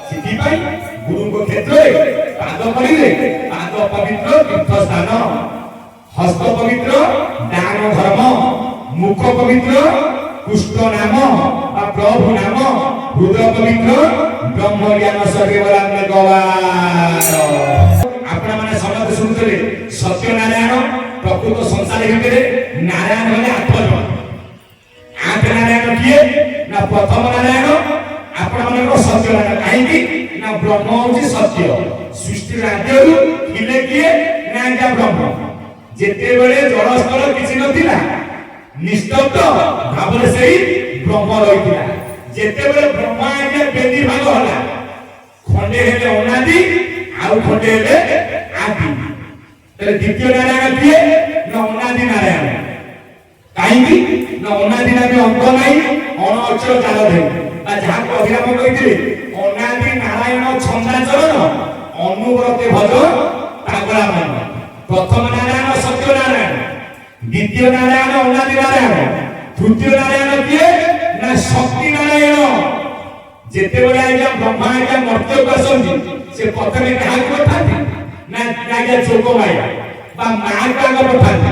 [SPEAKER 1] ସେଥିପାଇଁ ଗୁରୁଙ୍କ କ୍ଷେତ୍ରରେ ପାଦ ପଡ଼ିଲେ ପାଦ ପବିତ୍ର ତୀର୍ଥ ସ୍ଥାନ हस्त पवित्र दान धर्म मुख पवित्र पुष्ट नाम प्रभु नाम हृदय पवित्र ब्रह्म ज्ञान सर्वेवरान्ते गवार आपण माने समस्त सुनथले सत्य नारायण प्रकृत संसार भितरे नारायण होले आठ जण आठ नारायण किए ना प्रथम नारायण आपण माने सत्य नारायण काहेकि ना ब्रह्म होची सत्य सृष्टि राज्यरु किले किए ना क्या ब्रह्म जेते बेले जलस्थल किछि नथिला निस्तब्ध भाबरे सेही ब्रह्म रहितिला जेते बेले ब्रह्मा आज्ञा बेदी भाग होला खंडे हेले अनादि आउ खंडे हेले आदि तरे द्वितीय नारायण किए न अनादि नारायण काहेकि न अनादि नामे अंक नाही अण अक्षर चाल धे बा जहा अभिराम कहिथिले अनादि नारायण छंदाचरण अनुव्रते भज पागला मन प्रथम नारायण सत्य नारायण द्वितीय नारायण अनादि नारायण तृतीय नारायण किए ना शक्ति नारायण जेते बेले आज्ञा ब्रह्मा आज्ञा मर्त्य करसंती से प्रथमे काहा पठाती ना आज्ञा जोग माया बा मां का पठाती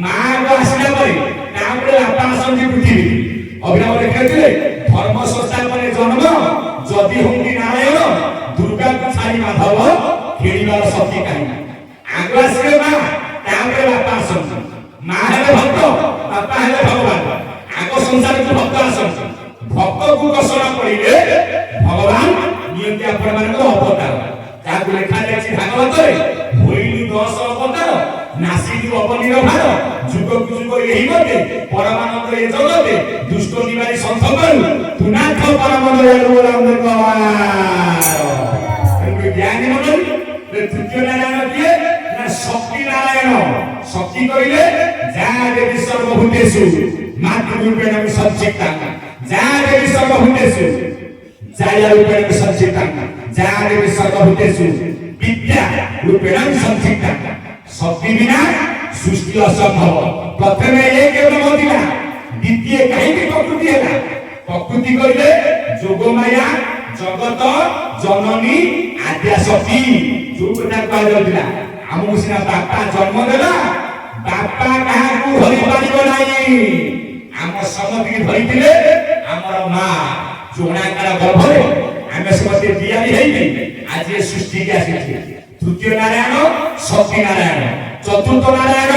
[SPEAKER 1] मां को आसिला परे तापरे आपा आसंती पृथ्वी अभिनव लिखिले धर्म संस्थापने जन्म जदि हुंदी नारायण दुर्गा को छाड़ी माधव खेलिबार शक्ति काई आगो आसिले मां तापरे बापा आसंती मां हेले भक्त बापा हेले भगवान आगो संसार को भक्त आसंती भक्त को कसना पड़िले भगवान नियंती आपण मानक अवतार जाको लेखा जाछि भागवत रे होइलु 10 अवतार नासिलु अवनीर भार जुग जुग एही मते परमानंद ए जगते दुष्ट निवारी संत करू तुनाथ परम दयालु राम देवार ज्ञानी मंडल तृतीय नारायण किए ना शक्ति नारायण शक्ति कइले जा देवी सर्वभूतेषु मातृरूपेण संचिता जा देवी सर्वभूतेषु जाया रूपेण संचिता जा देवी सर्वभूतेषु विद्या रूपेण संचिता शक्ति बिना सृष्टि असंभव प्रथमे एक केवल होतिला द्वितीय काहे प्रकृति हैला प्रकृति कइले जोग माया जगत जननी आद्या शक्ति जोगटा कह दिला हमहु सिना बापा जन्म देला बापा काहा को धरि पारिबो नाही हम समति धरिथिले हमर मां जोणाकार गर्भरे आमे समति बियानी हेई आज ये सृष्टि के आसीछि तृतीय नारायण शक्ति नारायण चतुर्थ नारायण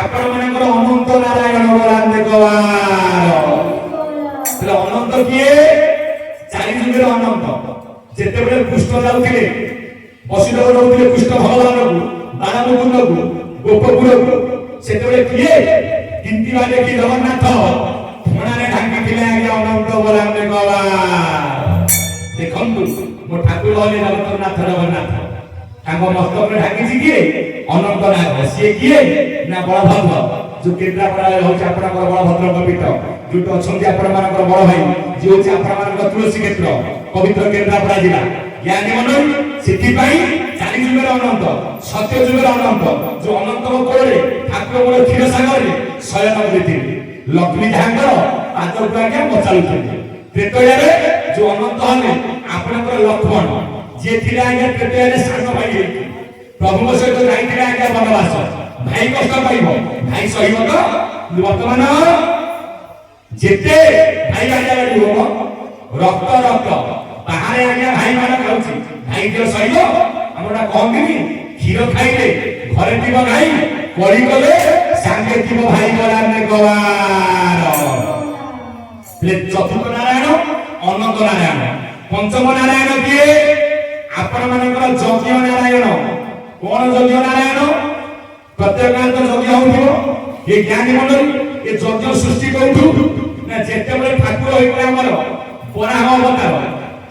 [SPEAKER 1] आपण मानकर अनंत नारायण बोलान्ते गवार तले अनंत किए चारि जुगेर अनंत जेते बेले कृष्ण जाउथिले बसुदेव जाउथिले कृष्ण भगवान को बाणमुकुंद को गोपपुर को सेते बेले किए किंती बाले की जगन्नाथ थोणारे ढांगी थिले आज्ञा अनंत बोलान्ते गवार देखंतु मो ठाकुर होले जगन्नाथ जगन्नाथ ताको मस्तक रे ढांगी छि किए अनंत नाथ से किए ना बलभद्र जो केन्द्रापड़ा होछि आपन बलभद्र पवित्र जोट अछंती आपन मानकर बड़ भाई जे होछि आपन मानकर तुलसी क्षेत्र पवित्र केन्द्रापड़ा जिला ज्ञानी मनन सिद्धि पाई चारि जुगेर अनंत सत्य जुगेर अनंत जो अनंत कोळे ठाकुर बड़ क्षीर सागर रे शयन करथि लक्ष्मी झांगर पाद उठाके मचालुथि त्रेतयारे जो अनंत हले आपनकर लक्ष्मण जे थिला आज्ञा त्रेतयारे सान भाई प्रभु सहित जाइथिला आज्ञा वनवास भाई कष्ट पाइबो भाई सहिब तो वर्तमान जेते भाई आज्ञा हो रक्त रक्त बाहर आज्ञा भाई मान खाउछि भाई जो सहिब हमरा कहंगिनी क्षीर खाइले घरे दिब गाई करी गले सांगे दिब भाई गलाने गवार ले चतुर्थ नारायण ଅନନ୍ତ ନାରାୟଣ। ପଞ୍ଚମ ନାରାୟଣ କିଏ? ଆପଣ ମାନଙ୍କର ଯଜ୍ଞ ନାରାୟଣ। କଣ ଯଜ୍ଞ ନାରାୟଣ? ପ୍ରତ୍ୟେକାନ୍ତ ଯଜ୍ଞ ହଉଥିବ। ଏ ଜ୍ଞାନୀ ମଣ୍ଡଳୀ ଏ ଯଜ୍ଞ ସୃଷ୍ଟି କୋଉଠୁ ନା ଯେତେବେଳେ ଠାକୁର ହେଇଥିଲେ ଆମର ବରାହ ଅବତାର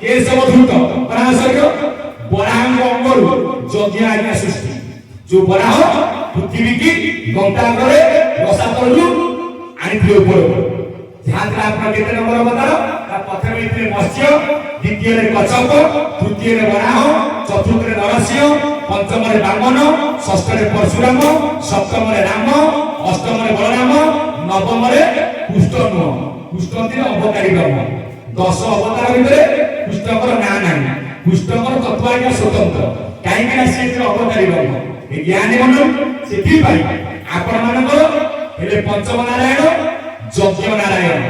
[SPEAKER 1] କେଶବ ଧୂତ ବରାହ ସହିତ ବରାହଙ୍କ ଅଙ୍ଗରୁ ଯଜ୍ଞ ଆଜ୍ଞା ସୃଷ୍ଟି। ଯୋଉ ବରାହ ପୃଥିବୀ କି ଗଙ୍ଗାଙ୍ଗରେ ରସାତଳରୁ ଆଣିଥିଲେ ଉପରକୁ। ଯାହାଦ୍ୱାରା ଆପଣ କେତେ ନମ୍ବର ଅବତାର? ତା ପ୍ରଥମେ ହେଇଥିଲେ ମତ୍ସ୍ୟ, ଦ୍ୱିତୀୟରେ କଚ୍ଛପ, ତୃତୀୟରେ ବରାହ, ଚତୁର୍ଥରେ ନରସିଂହ, ପଞ୍ଚମରେ ବାମନ, ଷଷ୍ଠରେ ପରଶୁରାମ, ସପ୍ତମରେ ରାମ, ଅଷ୍ଟମରେ ବଳରାମ, ନବମରେ କୃଷ୍ଣ ନୁହଁ। କୃଷ୍ଣ ଥିଲେ ଅବତାରୀ ବ୍ରହ୍ମ। 10 ଅବତାର ଭିତରେ କୃଷ୍ଣଙ୍କର ନାଁ ନାହିଁ। କୃଷ୍ଣଙ୍କର ତତ୍ତ୍ୱ ଆଜ୍ଞା ସ୍ୱତନ୍ତ୍ର। କାହିଁକି ନା ସେ ଅବତାରୀ ବ୍ରହ୍ମ। ଏ ଜ୍ଞାନୀ ମଣ୍ଡଳ ସେଥିପାଇଁ ଆପଣ ମାନଙ୍କର ହେଲେ ପଞ୍ଚମ ନାରାୟଣ ଯଜ୍ଞ ନାରାୟଣ।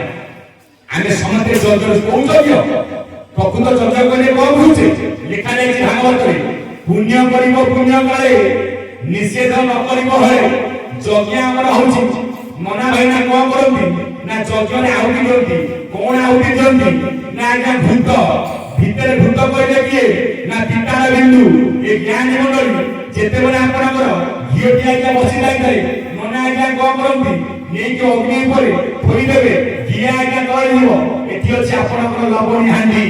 [SPEAKER 1] ଆମେ ସମସ୍ତେ ଯଜ୍ଞ କୋଉ ଯଜ୍ଞ? ପ୍ରକୃତ ଯଜ୍ଞ କହିଲେ କଣ ବୁଝୁଛେ? ଲେଖା ଯାଇଛି ଭାଗବତରେ ପୁଣ୍ୟ କରିବ ପୁଣ୍ୟ କାଳେ ନିଷେଧ ନ କରିବ ହଳେ। ଯଜ୍ଞ ଆମର ହଉଛି ମନା ଭାଇନା କଣ କରନ୍ତି ନା ଯଜ୍ଞରେ ଆହୁତି ଦିଅନ୍ତି। କଣ ଆହୁତି ଦିଅନ୍ତି ନା ଆଜ୍ଞା ଭୂତ। ଭିତରେ ଭୂତ କହିଲେ କିଏ ନା ପିତାର ବିନ୍ଦୁ। ଏ ଜ୍ଞାନୀ ମଣ୍ଡଳୀ ଯେତେବେଳେ ଆପଣଙ୍କର ଘିଅଟି ଆଜ୍ଞା ବସି ଯାଇଥାଏ ମନା ଆଜ୍ଞା କଣ କରନ୍ତି ନେଇକି ଅଗ୍ନି ଉପରେ ଥୋଇଦେବେ। ଘିଅ ଆଜ୍ଞା ତଳିଯିବ। ଏଠି ଅଛି ଆପଣଙ୍କର ଲବଣୀ ହାଣ୍ଡି।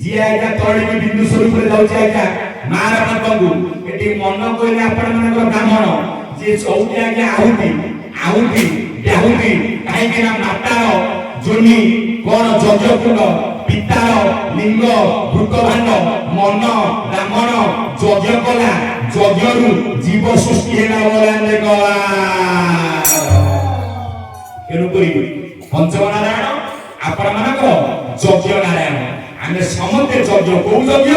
[SPEAKER 1] ଯିଏ ଆଜ୍ଞା ତଳିକି ବିନ୍ଦୁ ସ୍ୱରୂପରେ ଯାଉଛି ଆଜ୍ଞା ମାର ପାଖକୁ। ଏଠି ମନ କହିଲେ ଆପଣ ମାନଙ୍କର ବ୍ରାହ୍ମଣ ଯିଏ ଚଉକି ଆଜ୍ଞା ଆହୁତି ଆହୁତି ଆହୁତି। କାହିଁକି ନା ମାତାର ଯୋନି କଣ ଯଜ୍ଞକୁଣ୍ଡ, ପିତାର ଲିଙ୍ଗ ଭୂତଭାଣ୍ଡ, ମନ ବ୍ରାହ୍ମଣ ଯଜ୍ଞ କଲା। ଯଜ୍ଞରୁ ଜୀବ ସୃଷ୍ଟି ହେଲା ବଲାଣ୍ଡେ ଗଲା। ତେଣୁକରି ପଞ୍ଚମ ନାରାୟଣ ଆପଣ ମାନଙ୍କର ଯଜ୍ଞ ନାରାୟଣ। ଆମେ ସମସ୍ତେ ଯଜ୍ଞ କୋଉ ଯଜ୍ଞ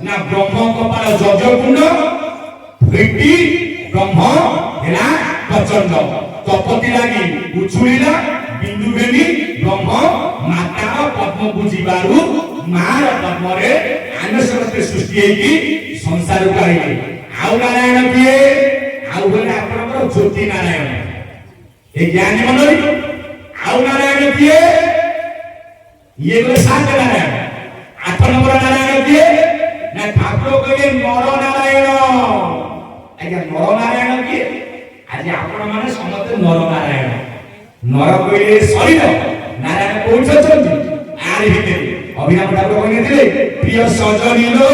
[SPEAKER 1] ନା ବ୍ରହ୍ମ କପାଳ ଯଜ୍ଞ କୁଣ୍ଡ ଭେଟି ବ୍ରହ୍ମ ହେଲା ପ୍ରଚଣ୍ଡ। ତପତି ଲାଗି ଉଛୁଳିଲା ବିନ୍ଦୁ ବେନି ବ୍ରହ୍ମ ମାତାର ପଦ୍ମକୁ ଯିବାରୁ ମାର ପଦ୍ମରେ ଆମେ ସମସ୍ତେ ସୃଷ୍ଟି ହେଇକି ସଂସାରକୁ ଆଇଲେ। ଆଉ ନାରାୟଣ କିଏ? ଆଉ ବୋଲେ ଆପଣଙ୍କର ଜ୍ୟୋତି ନାରାୟଣ। ଏ ଜ୍ଞାନୀ ମଣ୍ଡଳୀ ଆଉ ନାରାୟଣ କିଏ? ଇଏ ବୋଲେ 7 ନାରାୟଣ। 8 ନମ୍ବର ନାରାୟଣ କିଏ ନା ଠାକୁର କହିଲେ ନର ନାରାୟଣ। ଆଜ୍ଞା ନର ନାରାୟଣ କିଏ? ଆଜି ଆପଣ ମାନେ ସମସ୍ତେ ନର ନାରାୟଣ। ନର କହିଲେ ଶରୀର, ନାରାୟଣ କୋଉଠି ଅଛନ୍ତି? ଆରି ଭିତରେ। ଅଭିନବ ଠାକୁର କହିଥିଲେ ପ୍ରିୟ ସଜନୀ ଲୋ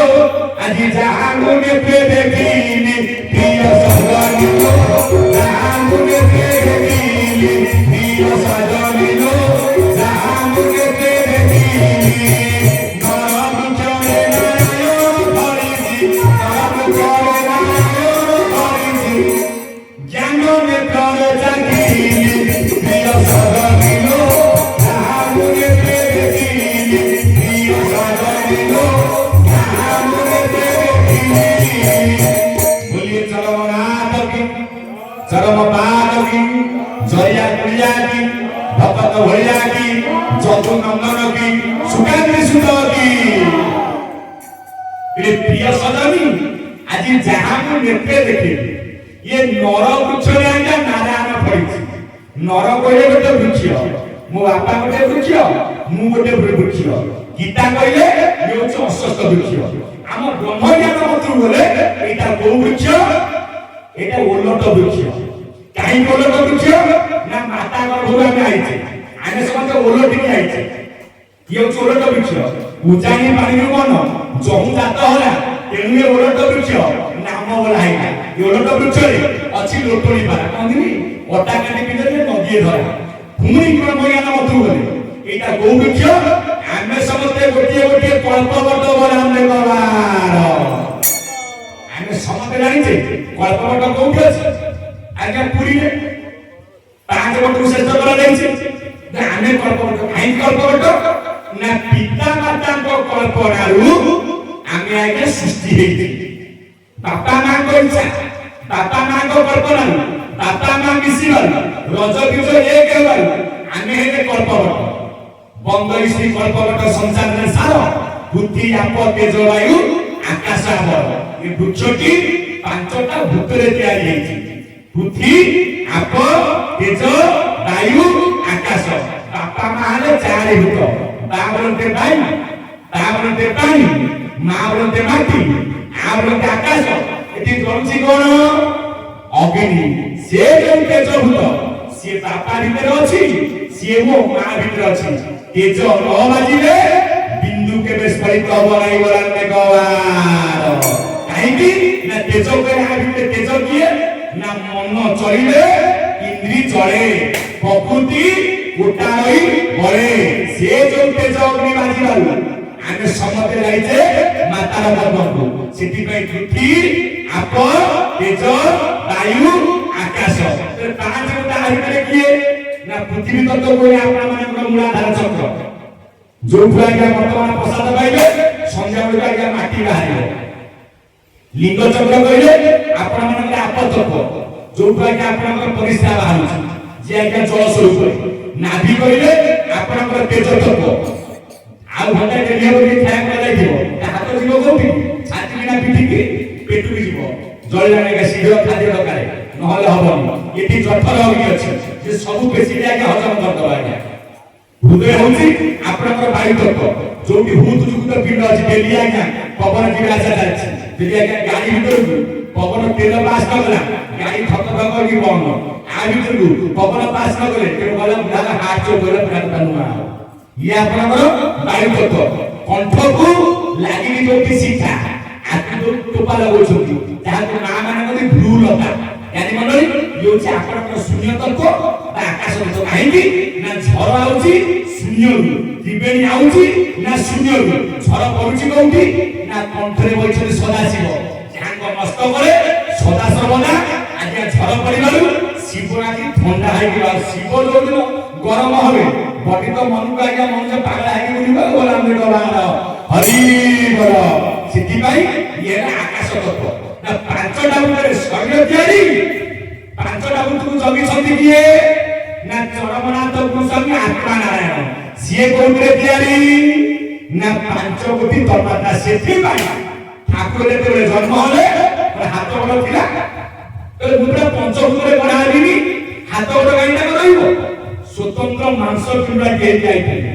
[SPEAKER 1] ଆଜି ଯାହାକୁ ନେବେ ଦେଖିଲି। ପ୍ରିୟ ସଜନୀ ଲୋ ଯାହାକୁ ନେବେ ଦେଖିଲି। ପ୍ରିୟ ସଜନୀ ଲୋ ଯାହାକୁ ନେବେ ଦେଖିଲି। ନର ବୃକ୍ଷରେ ନାରାୟଣ ଧରିଛି, ନର ବୃକ୍ଷରେ ନାରାୟଣ ଧରିଛି। ଜ୍ଞାନ ନେତ୍ରରେ ଜାଗିଲି। ପ୍ରିୟ ସଜନୀ ଲୋ ଯାହାକୁ ନେବେ ଦେଖିଲି। ପ୍ରିୟ ସଜନୀ ଲୋ ଯାହାକୁ ନେବେ ଦେଖିଲି। बोलिए चरमनाथ की चरम पाद की जया प्रिया की भगत भैया की जदु नंदन की सुकांति सुत की। प्रिय सजनी आज जहाँ को नेत्रे देखे ये नर वृक्ष आज्ञा नारायण फड़ी। नर कहले गोटे वृक्ष, मो बापा गोटे वृक्ष, मु गोटे वृक्ष। गीता कहले ये हूँ अश्वत्थ वृक्ष। आम ब्रह्म ज्ञान मतु बोले एटा गो वृक्ष, एटा ओलट वृक्ष। कहीं ओलट वृक्ष ना माता गर्भरू आमे आइछे, आमे समस्त ओलट की आइछे। ये हूँ ओलट वृक्ष। उजानी पानी मन जहू जात होला तेणु ये ओलट वृक्ष नाम बोला है। ये ओलट वृक्ष रे अछि लोटणी पारा कहनी अटा काटी पिले नदी धरा पुणी ब्रह्म ज्ञान मतु बोले एटा गो वृक्ष। आमे समस्त गोटे गोटे कल्पवट बोलाने गवार। आमे समस्त जानिछे कल्पवट कोउठी अछि आज्ञा पुरी रे 5 वट शेष करा जाइछे। आमे कल्पवट काई कल्पवट ना पिता माता को कल्पनारू आमे आज्ञा सृष्टि हेइछे। बापा मां को इच्छा, बापा मां को कल्पनारू बापा मां मिसिबार रज बीज एक हेबार आमे हेले कल्पवट। बंद श्री कल्पवट संसार में सार बुद्धि आप तेज वायु आकाश आवर। ये वृक्षटी 5टा भूतरे तैयारी हेछि। बुद्धि आप तेज वायु आकाश। बापा मां 4 भूत ତା ବୋଲନ୍ତେ ବାୟୁ, ତା ବୋଲନ୍ତେ ପାଣି, ମା ବୋଲନ୍ତେ ମାଟି, ଆ ବୋଲନ୍ତେ ଆକାଶ। ଏଠି ଜଳୁଛି କଣ? ଅଗ୍ନି। ସେ ଯେଉଁ ତେଜଭୂତ ସିଏ ବାପା ଭିତରେ ଅଛି, ସିଏ ମୋ ମା ଭିତରେ ଅଛି। ତେଜ ନ ବାଜିଲେ ବିନ୍ଦୁ କେବେ ସ୍ଫଳିତ ହବ ନାହିଁ ବୋଲାନ୍ତେ ଗବାର। କାହିଁକି ନା ତେଜ ଭିତରେ ତେଜ କିଏ? ନା ମନ ଚଳିଲେ ଇନ୍ଦ୍ରି ଚଳେ, ପ୍ରକୃତି ଗୋଟା ରହି ବଳେ। ସେ ଯେଉଁ ତେଜ ଅଗ୍ନି ବାଜିବାରୁ ଆମେ ସମସ୍ତେ ଯାଇଛେ ମାତାର ପଦ୍ମକୁ। ସେଥିପାଇଁ ପୃଥ୍ୱୀ, ଆପ, ତେଜ, ବାୟୁ, ଆକାଶ। ପାଞ୍ଚ ଗୋଟା ଭିତରେ କିଏ? ନା ପୃଥିବୀ ତତ୍ତ୍ୱ କହିଲେ ଆପଣ ମାନଙ୍କର ମୂଳାଧାର ଚକ୍ର, ଯୋଉଠୁ ଆଜ୍ଞା ବର୍ତ୍ତମାନ ପ୍ରସାଦ ପାଇବେ ସନ୍ଧ୍ୟା ବେଳକୁ ଆଜ୍ଞା ମାଟି ବାହାରିବ। ଲିଙ୍ଗ ଚକ୍ର କହିଲେ ଆପଣ ମାନଙ୍କର ଆପ ତତ୍ତ୍ୱ, ଯୋଉଠୁ ଆଜ୍ଞା ଆପଣଙ୍କର ପରିସ୍ରା ବାହାରୁଛି, ଯେ ଆଜ୍ଞା ଜଳ ସ୍ୱରୂପ। ନାଭି କହିଲେ ଆପଣଙ୍କର ତେଜ ତତ୍ତ୍ୱ। ଆଉ ଘଣ୍ଟା ଡେଲି ହବ କି ଖାଇବା କରାଯାଇଥିବ, ହାତ ଯିବ କୋଉଠି? ଛାତି କିନା ପିଠିକି, ପେଟକୁ ଯିବ। ଜଳିଲା ଆଜ୍ଞା ଶୀଘ୍ର ଖାଦ୍ୟ ଦରକାର, ନହେଲେ ହବନି। ଏଠି ଜଠର ଅଗ୍ନି ଅଛି, ଯେ ସବୁ ପେଶୀରେ ଆଜ୍ଞା ହଜମ କରିଦବ ଆଜ୍ଞା। ହୃଦୟ ହଉଛି ଆପଣଙ୍କର ବାୟୁ ତତ୍ତ୍ୱ, ଯୋଉଠି ହୃଦ ଯୁକ୍ତ ପିଣ୍ଡ ଅଛି। ଡେଲି ଆଜ୍ଞା ପବନ ଯିବା ଆସିବା ଚାଲିଛି। ଯଦି ଆଜ୍ଞା ଗାଡି ଭିତରକୁ ପବନ ତେଲ ପାସ୍ ନକଲା, ଗାଡି ଥକ ଥକ କରିକି ବନ୍ଦ। ଆ ଭିତରକୁ ପବନ ପାସ୍ ନକଲେ ତେଣୁ ଗଲା ବୁଢାର ହାର୍ଟ ଚୋକ୍ ହେଲା, ପୁରା ନୂଆ ହବ। ଇଏ ଆପଣଙ୍କର ବାୟୁ ତତ୍ତ୍ୱ। କଣ୍ଠକୁ ଲାଗିକି ଯୋଉଠି ଶିଖା, ଆଖି ଯୋଉ ଟୋପା ଲଗାଉଛନ୍ତି, ଯାହାକୁ ମା ମାନେ କହନ୍ତି ଭ୍ରୁଲତା। ଜ୍ଞାନୀ ମଣ୍ଡଳୀ, ଇଏ ହଉଛି ଆପଣଙ୍କର ଶୂନ୍ୟ ତତ୍ତ୍ୱ ବା ଆକାଶ ତତ୍ତ୍ୱ। କାହିଁକି ନା ଝଡ଼ ଆଉଛି ଶୂନ୍ୟରୁ, ତ୍ରିବେଣୀ ଆଉଛି ନା ଶୂନ୍ୟରୁ। ଝଡ଼ ପଡୁଛି କୋଉଠି? ନା କଣ୍ଠରେ ବଇଛନ୍ତି ସଦାଶିବ, ଯାହାଙ୍କ ମସ୍ତକରେ ସଦା ସର୍ବଦା ଆଜ୍ଞା ଝଡ଼ ପଡ଼ିବାରୁ ଶିବ ଆଜି ଥଣ୍ଡା ହେଇଯିବ। ଆଉ ଶିବ ଯୋଉଦିନ ଗରମ হবে, ବଡି ତ ମନକୁ ଆଜ୍ଞା ମଣିଷ ପାଗଳା ହେଇକି ବୁଲିବ। ବୋଲାନ୍ତେ ଗବାର ହରି ବଳ। ସେଥିପାଇଁ ଇଏ ଆକାଶ ତତ୍ତ୍ୱ। ନା ପାଞ୍ଚଟା ଭିତରେ ଶରୀର ତିଆରି, ପାଞ୍ଚଟା ଭୂତକୁ ଜଗିଛନ୍ତି କିଏ? ନା ଚରମନାଥ ଗୋସ୍ୱାମୀ ଆତ୍ମା ନାରାୟଣ। ସିଏ କୋଉଥିରେ ତିଆରି? ନା ପାଞ୍ଚ କୋଟି ତନ୍ମାତ୍ରା। ସେଥିପାଇଁ ଠାକୁର ଯେତେବେଳେ ଜନ୍ମ ହେଲେ ହାତ ଗୋଡ଼ ଥିଲା, ମୁଁ ପୁରା ପଞ୍ଚଭୂତରେ ଗଢ଼ା ହେବିନି, ହାତ ଗୋଡ଼ କାହିଁକି ରହିବ? ସ୍ୱତନ୍ତ୍ର ମାଂସ ପିଣ୍ଡ ତିଆରି ଯାଇଥିଲେ,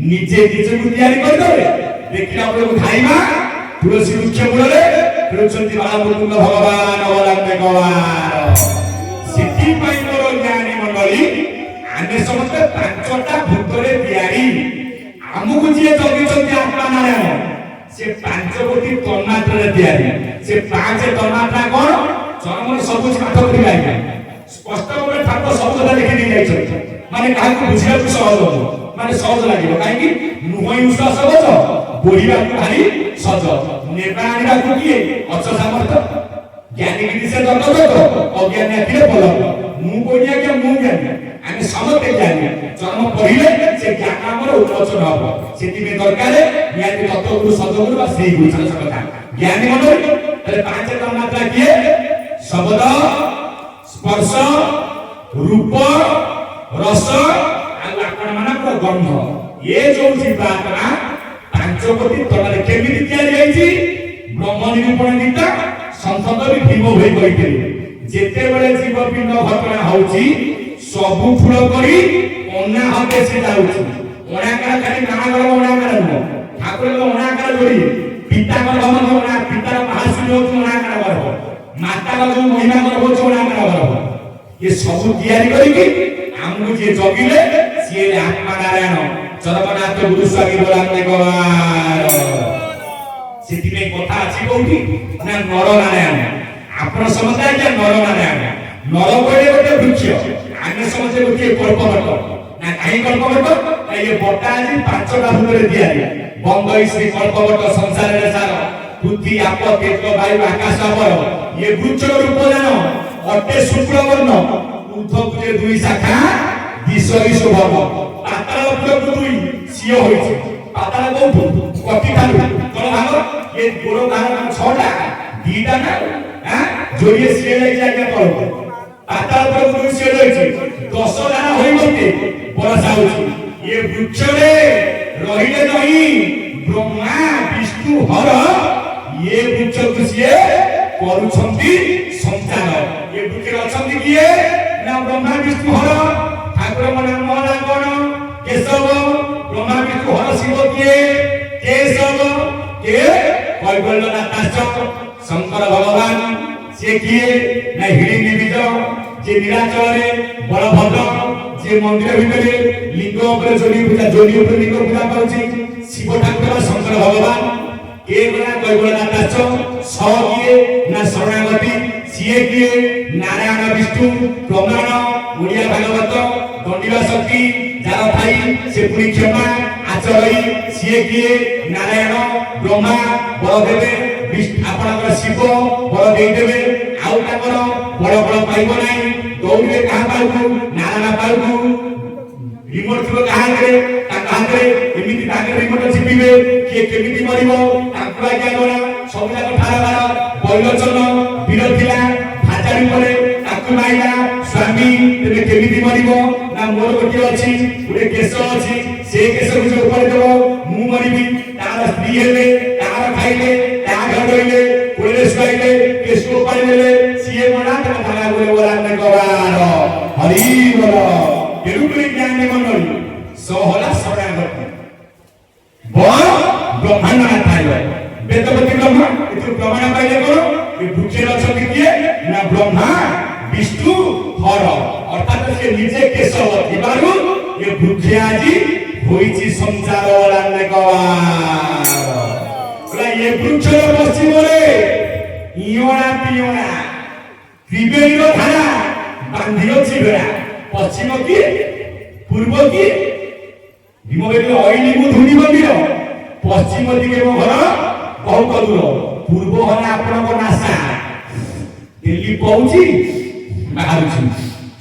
[SPEAKER 1] ନିଜେ ନିଜକୁ ତିଆରି କରିଦେଲେ। ଦେଖିଲା ବେଳକୁ ଖାଇବା ତୁଳସୀ ବୃକ୍ଷ ମୂଳରେ ଖେଳୁଛନ୍ତି ବାଳମୃକୁନ୍ଦ ଭଗବାନ ବୋଲାନ୍ତେ ଗବାର। ସେଥିପାଇଁ ମୋର ଜ୍ଞାନୀ ମଣ୍ଡଳୀ, ଆମେ ସମସ୍ତେ ପାଞ୍ଚଟା ଭୂତରେ ତିଆରି। ଆମକୁ ଯିଏ ଜଗିଛନ୍ତି ଆତ୍ମା ନାରାୟଣ, ସେ ପାଞ୍ଚ କୋଟି ତନ୍ମାତ୍ରାରେ ତିଆରି। ସେ ପାଞ୍ଚ ତନ୍ମାତ୍ରା କଣ? ଚରମରେ ସବୁ ପାଠ କରିବା ଆଜ୍ଞା ସ୍ପଷ୍ଟ ଭାବରେ ଠାକୁର ସବୁ କଥା ଲେଖି ଦେଇ ଯାଇଛନ୍ତି। ମାନେ କାହାକୁ ବୁଝିବାକୁ ସହଜ ହବ, ମାନେ ସହଜ ଲାଗିବ। କାହିଁକି? ନୁହଁ ଉଷା ସହଜ, ବୋହିବାକୁ ଭାରି ସହଜ। ନେବା ଆଣିବାକୁ କିଏ? ଅଛ ସାମର୍ଥ୍ୟ। ଜ୍ଞାନୀ କି ସେ ଜଗତ, ଅଜ୍ଞାନୀ ଆଖିରେ ପଲକ। ମୁଁ କହିଲି ଆଜ୍ଞା ମୁଁ ଜ୍ଞାନୀ, ଆମେ ସମସ୍ତେ ଜ୍ଞାନୀ। ଜନ୍ମ ପଢିଲେ ସେ ଜ୍ଞାନ ଆମର ଉନ୍ମୋଚନ ହବ। ସେଥିପାଇଁ ଦରକାର ଜ୍ଞାନୀ ତତ୍ତ୍ୱଗୁରୁ, ସଦଗୁରୁ ବା ଶ୍ରୀ ଗୁରୁ କଥା। ଜ୍ଞାନୀ ମଣ୍ଡଳୀ ତାହେଲେ ପାଞ୍ଚ ତନ୍ମାତ୍ରା କିଏ? ଶବ୍ଦ, ସ୍ପର୍ଶ, ରୂପ, ରସ, ଆଉ ଆପଣ ମାନଙ୍କର ଗନ୍ଧ। ଏ ଯୋଉ ଜୀବାତ୍ମା ପାଞ୍ଚ କୋଟି ତଳରେ କେମିତି ତିଆରି ହେଇଛି? ବ୍ରହ୍ମ ନିରୂପଣ ଗୀତା ସଂସଦ ଭୀମ ଭାଇ କହିଥିଲେ, ଯେତେବେଳେ ଜୀବ ପିଣ୍ଡ ଘଟଣା ହଉଛି ସବୁ ଫୁଳ କରି ଅନାହତେ ସେ ଯାଉଛି। ଅଣାକାର ଖାଲି ନାଗର ଅଣାକାର ନୁହଁ, ଠାକୁରଙ୍କ ଅଣାକାର ଯୋଡ଼ି। ପିତାଙ୍କର ଅଣା, ପିତାର ମହାଶୂନ୍ୟ ହଉଛି ଅଣାକାର ଗର୍ଭ, ମାତାର ଯୋଉ ମହିମା ଗର୍ଭ ହଉଛି ଅଣାକାର ଗର୍ଭ। ଏ ସବୁ ତିଆରି କରିକି ଆମକୁ ଯିଏ ଜଗିଲେ ସିଏ ଆତ୍ମା ନାରାୟଣ ଚରମନାଥ ଗୋସ୍ୱାମୀ ବୋଲାନ୍ତେ ଗବାର। ସେଥିପାଇଁ କଥା ଅଛି କୋଉଠି? ନା ନର ନାରାୟଣ। ଆପଣ ସମସ୍ତେ ଆଜ୍ଞା ନର ନାରାୟଣ। ନର କହିଲେ ଗୋଟେ ବୃକ୍ଷ, ଆମେ ସମସ୍ତେ ଗୋଟିଏ କଳ୍ପବଟ। ନା କାହିଁ କଳ୍ପବଟ? ଇଏ ବଟା ଆଜି ପାଞ୍ଚଟା ଭୂତରେ ତିଆରି। ବନ୍ଦ ଶ୍ରୀ କଳ୍ପବଟ ସଂସାରରେ ସାର, ପୃଥ୍ୱୀ, ଆପ, ତେଜ, ବାୟୁ, ଆକାଶ ଅମର। ଇଏ ବୃକ୍ଷର ରୂପ ଜାଣ, ଅଟେ ଶୁକ୍ଳ ବର୍ଣ୍ଣ, ଊର୍ଦ୍ଧ୍ୱକୁ ଯେ ଦୁଇ ଶାଖା, ଦିଶରି ଶୋଭନ। ପାତାଳ ଉପରକୁ ଦୁଇ, ସିଏ ହୋଇଛି। ପାତାଳ କୋଉଠୁ? କଟି ଠାରୁ ତଳ ଭାଗ। ଏ ଗୋଡ଼ ଭାଗ ଛଅଟା, ଦିଟା ନା ଯୋଡ଼ିଏ ସିଏ ଯାଇଛି ଆଜ୍ଞା ତଳକୁ। ପାତାଳ ଉପରକୁ ଦୁଇ ସିଏ ରହିଛି, 10 ଦାନା ହୋଇମତେ ବର୍ଷା ହଉଛି। ଏ ବୃକ୍ଷରେ ରହିଲେ ନାହିଁ ବ୍ରହ୍ମା ବିଷ୍ଣୁ ହର, ଇଏ ବୃକ୍ଷକୁ ସିଏ କରୁଛନ୍ତି ସଞ୍ଚାର। ଏ ବୃକ୍ଷରେ ଅଛନ୍ତି କିଏ? ନା ବ୍ରହ୍ମା ବିଷ୍ଣୁ ହର। ଠାକୁରଙ୍କ ନାମ ହେଲା କଣ? କେଶବ। ବ୍ରହ୍ମା ବିଷ୍ଣୁ ହର किए कैवल्यनाथ शंकर भगवान से किए ना हिड़ी बीज जे नीलाचल बलभद्र जे मंदिर भितर लिंग उपर जोनी उपर लिंग पूजा करुछि शिव ठाकुर शंकर भगवान के गला कैवल्यनाथ स किए ना शरणागति सीए किए नारायण विष्णु प्रमाण ओडिया भागवत दंडिवा शक्ति जार थाई से पुणी क्षमा आचरई सीए किए नारायण ब्रह्मा बलदेव आपणकर शिव बल देदेवे आउ ताकर बड़ बड़ पाइब नाही दौड़े कहा पालू नारायण पालू रिमोट थो कहारे ताकारे एमिति ताके रिमोट छिपिबे के केमिति मरिबो ताकवा क्या गला सब जाक ठारा बैलचन विरोधिला भाचारी परे ताकु माइला स्वामी तेरे केमिति मरिबो ना मोर गोटी अछि गुटे केश अछि से केश गुटे ऊपर देबो मु मरिबी तार स्त्री हेले तार खाइले तार घरइले कोले सुइले केश को पाइले सीए मना त थाला बोले बोला न गवार हरि बोल केरुकुली ज्ञान मंडली सहला शरणागति बड़ ब्रह्मांड ना थाइले वेदपति ब्रह्मा इतु प्रमाण पाइले करो कि वृक्षे अछति किए ना ब्रह्मा विष्णु हर अर्थात से निजे केशव दिबारु ये वृक्षे आजी होईची संसार वाला गवार बोला ये वृक्ष पश्चिम रे इयोना पियोना त्रिवेणी रो धारा बांधियो छिबेरा पश्चिम की पूर्व की भीमबेली ओइली मु धुनी मंदिर पश्चिम दिके मो घर बहुत दूर पूर्व हने आपन को नासा दिल्ली पहुंची बाहर छु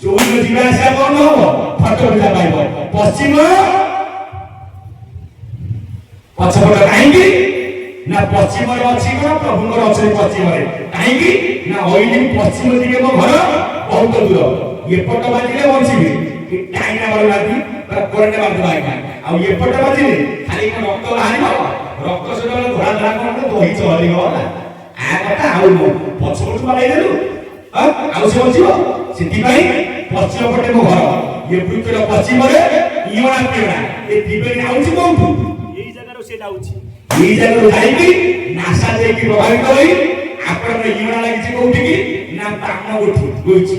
[SPEAKER 1] चौर जिबा से कोन हो फटो बिला पाइबो पश्चिम पछपट काहेकि ना पश्चिम रे अछि कोन प्रभुଙ୍କର अछि पश्चिम रे काहेकि ना ओइली पश्चिम दिके मो घर बहुत दूर ये पट बाजिले बंचिबे कि टाइना बड़ लागी पर कोरने बात बाइका आ ये पट बाजिले खाली रक्त बाहिनो रक्त से धरा धरा कोन दही चली हो ना आ कथा आउ पछपट बाइ देलु आउ से बंचिबो सिद्धि भाई पश्चिम पटे मो घर ये वृक्षर पश्चिम रे इयोना पियोना ए त्रिवेणी आउची कोंठु एई जगह रो से जाउची एई जगह रो जाईकी नासा जेकी प्रभावित होई आपण इयोना लागिची कोठी की ना ताम उठी गोइची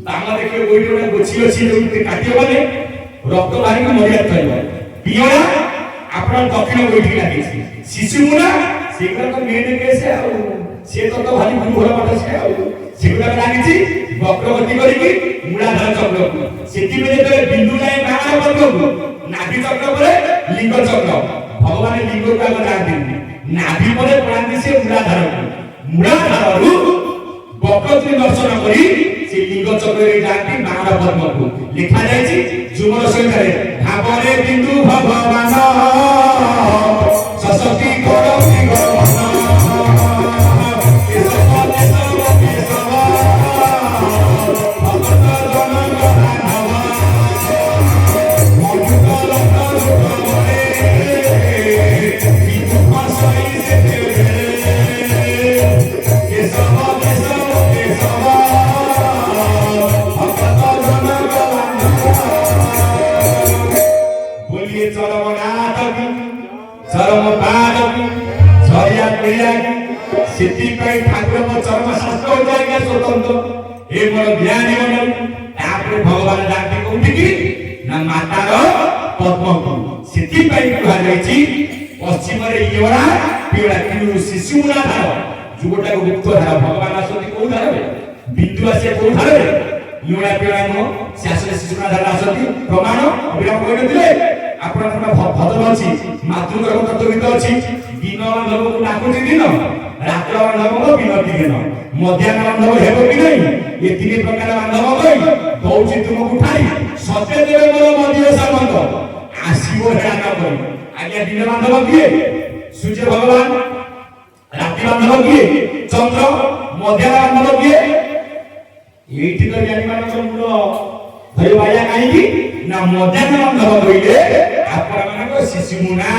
[SPEAKER 1] ताम देखियो गोइटी रे गोची अछि जोते काटियो बने रक्त बाहिर मरिया थइबो पियोना आपण दक्षिण गोइटी लागिची शिशु मुना सेकर तो मेन केसे आ से तो भारी भूल बाटा से आ सेगुडा लागिची वक्रगति करिकी मूलाधार चक्र सेति बेले तो बिंदु जाय नाना पद्मको नाभि चक्र परे लिंग चक्र भगवान लिंग का जाति नाभि परे प्रांति से मूलाधार रु वक्रगति दर्शन करी से लिंग चक्र रे जाति नाना पद्मको लिखा जायछि जुमर संख्या रे भावरे बिंदु भगवान सशक्ति करति भगवान चरम पाद झरिया क्रिया सिद्धि पाई ठाकुर को चरम शास्त्र हो जाएगा स्वतंत्र ए बड़ ज्ञानी मन तापर भगवान जाति को उठिकी ना माता रो पद्म को सिद्धि पाई कहा जायछि पश्चिम रे इयोरा पियोरा किनु शिशु मुना धार जुगटा को गुप्त धार भगवान आसति को धार बिंदु आसे को धार इयोरा पियोरा नो शास्त्र शिशु मुना धार आसति प्रमाण अभिराम कहने दिले आपण भजन अछि मातृगर तत्व गीत अछि दिन बांधव को डाकुछि दिन रात्र बांधव को बिनती दिन मध्याह्न बांधव हेबो कि नहीं ये तीन प्रकार बांधव कई दौछि तुमको उठाई सत्य देवे मोर मदियो सामंत आसीबो हेडा न करी आज्ञा दिन बांधव किए सूर्य भगवान रात्रि बांधव किए चंद्र मध्याह्न बांधव किए एठी तो ज्ञानी मानक मूल धरि बाया काई की ना मध्याह्न बांधव कइले आपण मानक शिशु मुना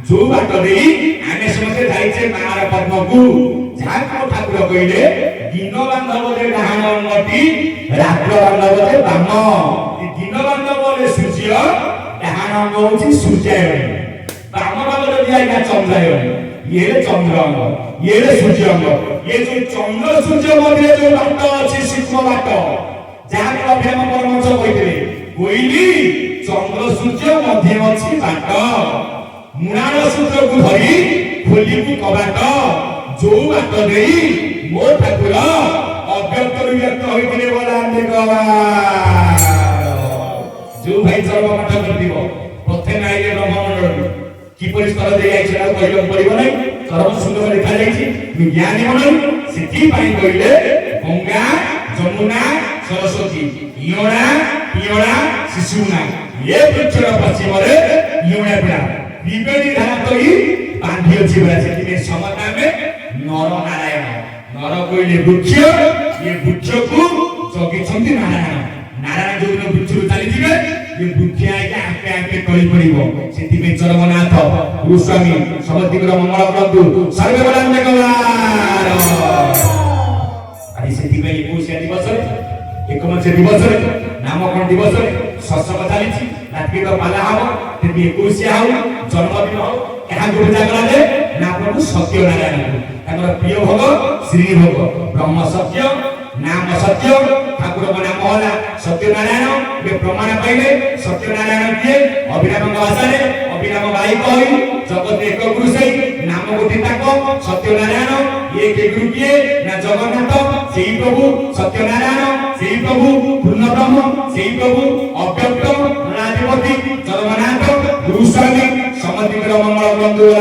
[SPEAKER 1] जो बाट देई आमे समस्त जाइछे मार पद्मकु झाको ठाकुर कइले दिन बांधव रे डाहाण अंगटी रात्र बांधव रे बाम दिन बांधव रे सूर्य डाहाण अंग होछि सूर्यायन बाम बांधव रे दिया चंद्रायन ये चंद्र अंग ये सूर्य अंग ये जो चंद्र सूर्य मध्य जो बाट अच्छी सूक्ष्म बाट जहाँ अभिराम परमहंस कहते कोइली चंद्र सूर्य मध्य अच्छी बाट मुणान सूत्र को धरी खोली कबाट जो बाट दे मो ठाकुर अव्यक्त व्यक्त होते जो भाई चरम पाठ कर प्रथम आइले ब्रह्ममंडल किपर स्तर दे कहले पड़ो ना चरम सुंदर लिखा जाइए ज्ञानी मंडल से कहले गंगा जमुना सरस्वती इणा पियणा शिशुना ये वृक्षर पश्चिम इणा पिड़ा विवेदी धारा कही बांधी अच्छी बड़ा से समता में नर नारायण नर कहले वृक्ष ये वृक्ष को जगी नारायण नारायण जो दिन वृक्ष चली ये वृक्ष आगे आपे आपे टली पड़ो से चरमनाथ गोस्वामी समस्तीपुर मंगल बंधु सर्वे आज से 21 दिवस एकमंच दिवस नामकरण दिवस सत्संग चली रात तो पाला हम 21 हो जन्मदिन हो क्या पूजा करा ना प्रभु सत्यनारायण प्रिय भोग श्री भोग ब्रह्म सत्य नाम सत्य ठाकुर नाम होला सत्यनारायण ये प्रमाण पाइले सत्यनारायण किए अभिराम भाषा अभिराम भाई कही जगत एक गुरु से नाम गोटे ताक सत्यनारायण ये के गुरु किए ना जगन्नाथ से प्रभु सत्यनारायण से प्रभु पूर्ण ब्रह्म से प्रभु अव्यक्त नाधिपति जगन्नाथ गुरुस्वामी समतिकर मंगल बंधु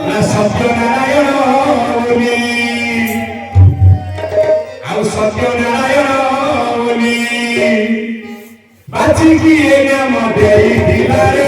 [SPEAKER 1] ना सत्यनारायण सत्यनारायण बाची की नाम दे दिलारे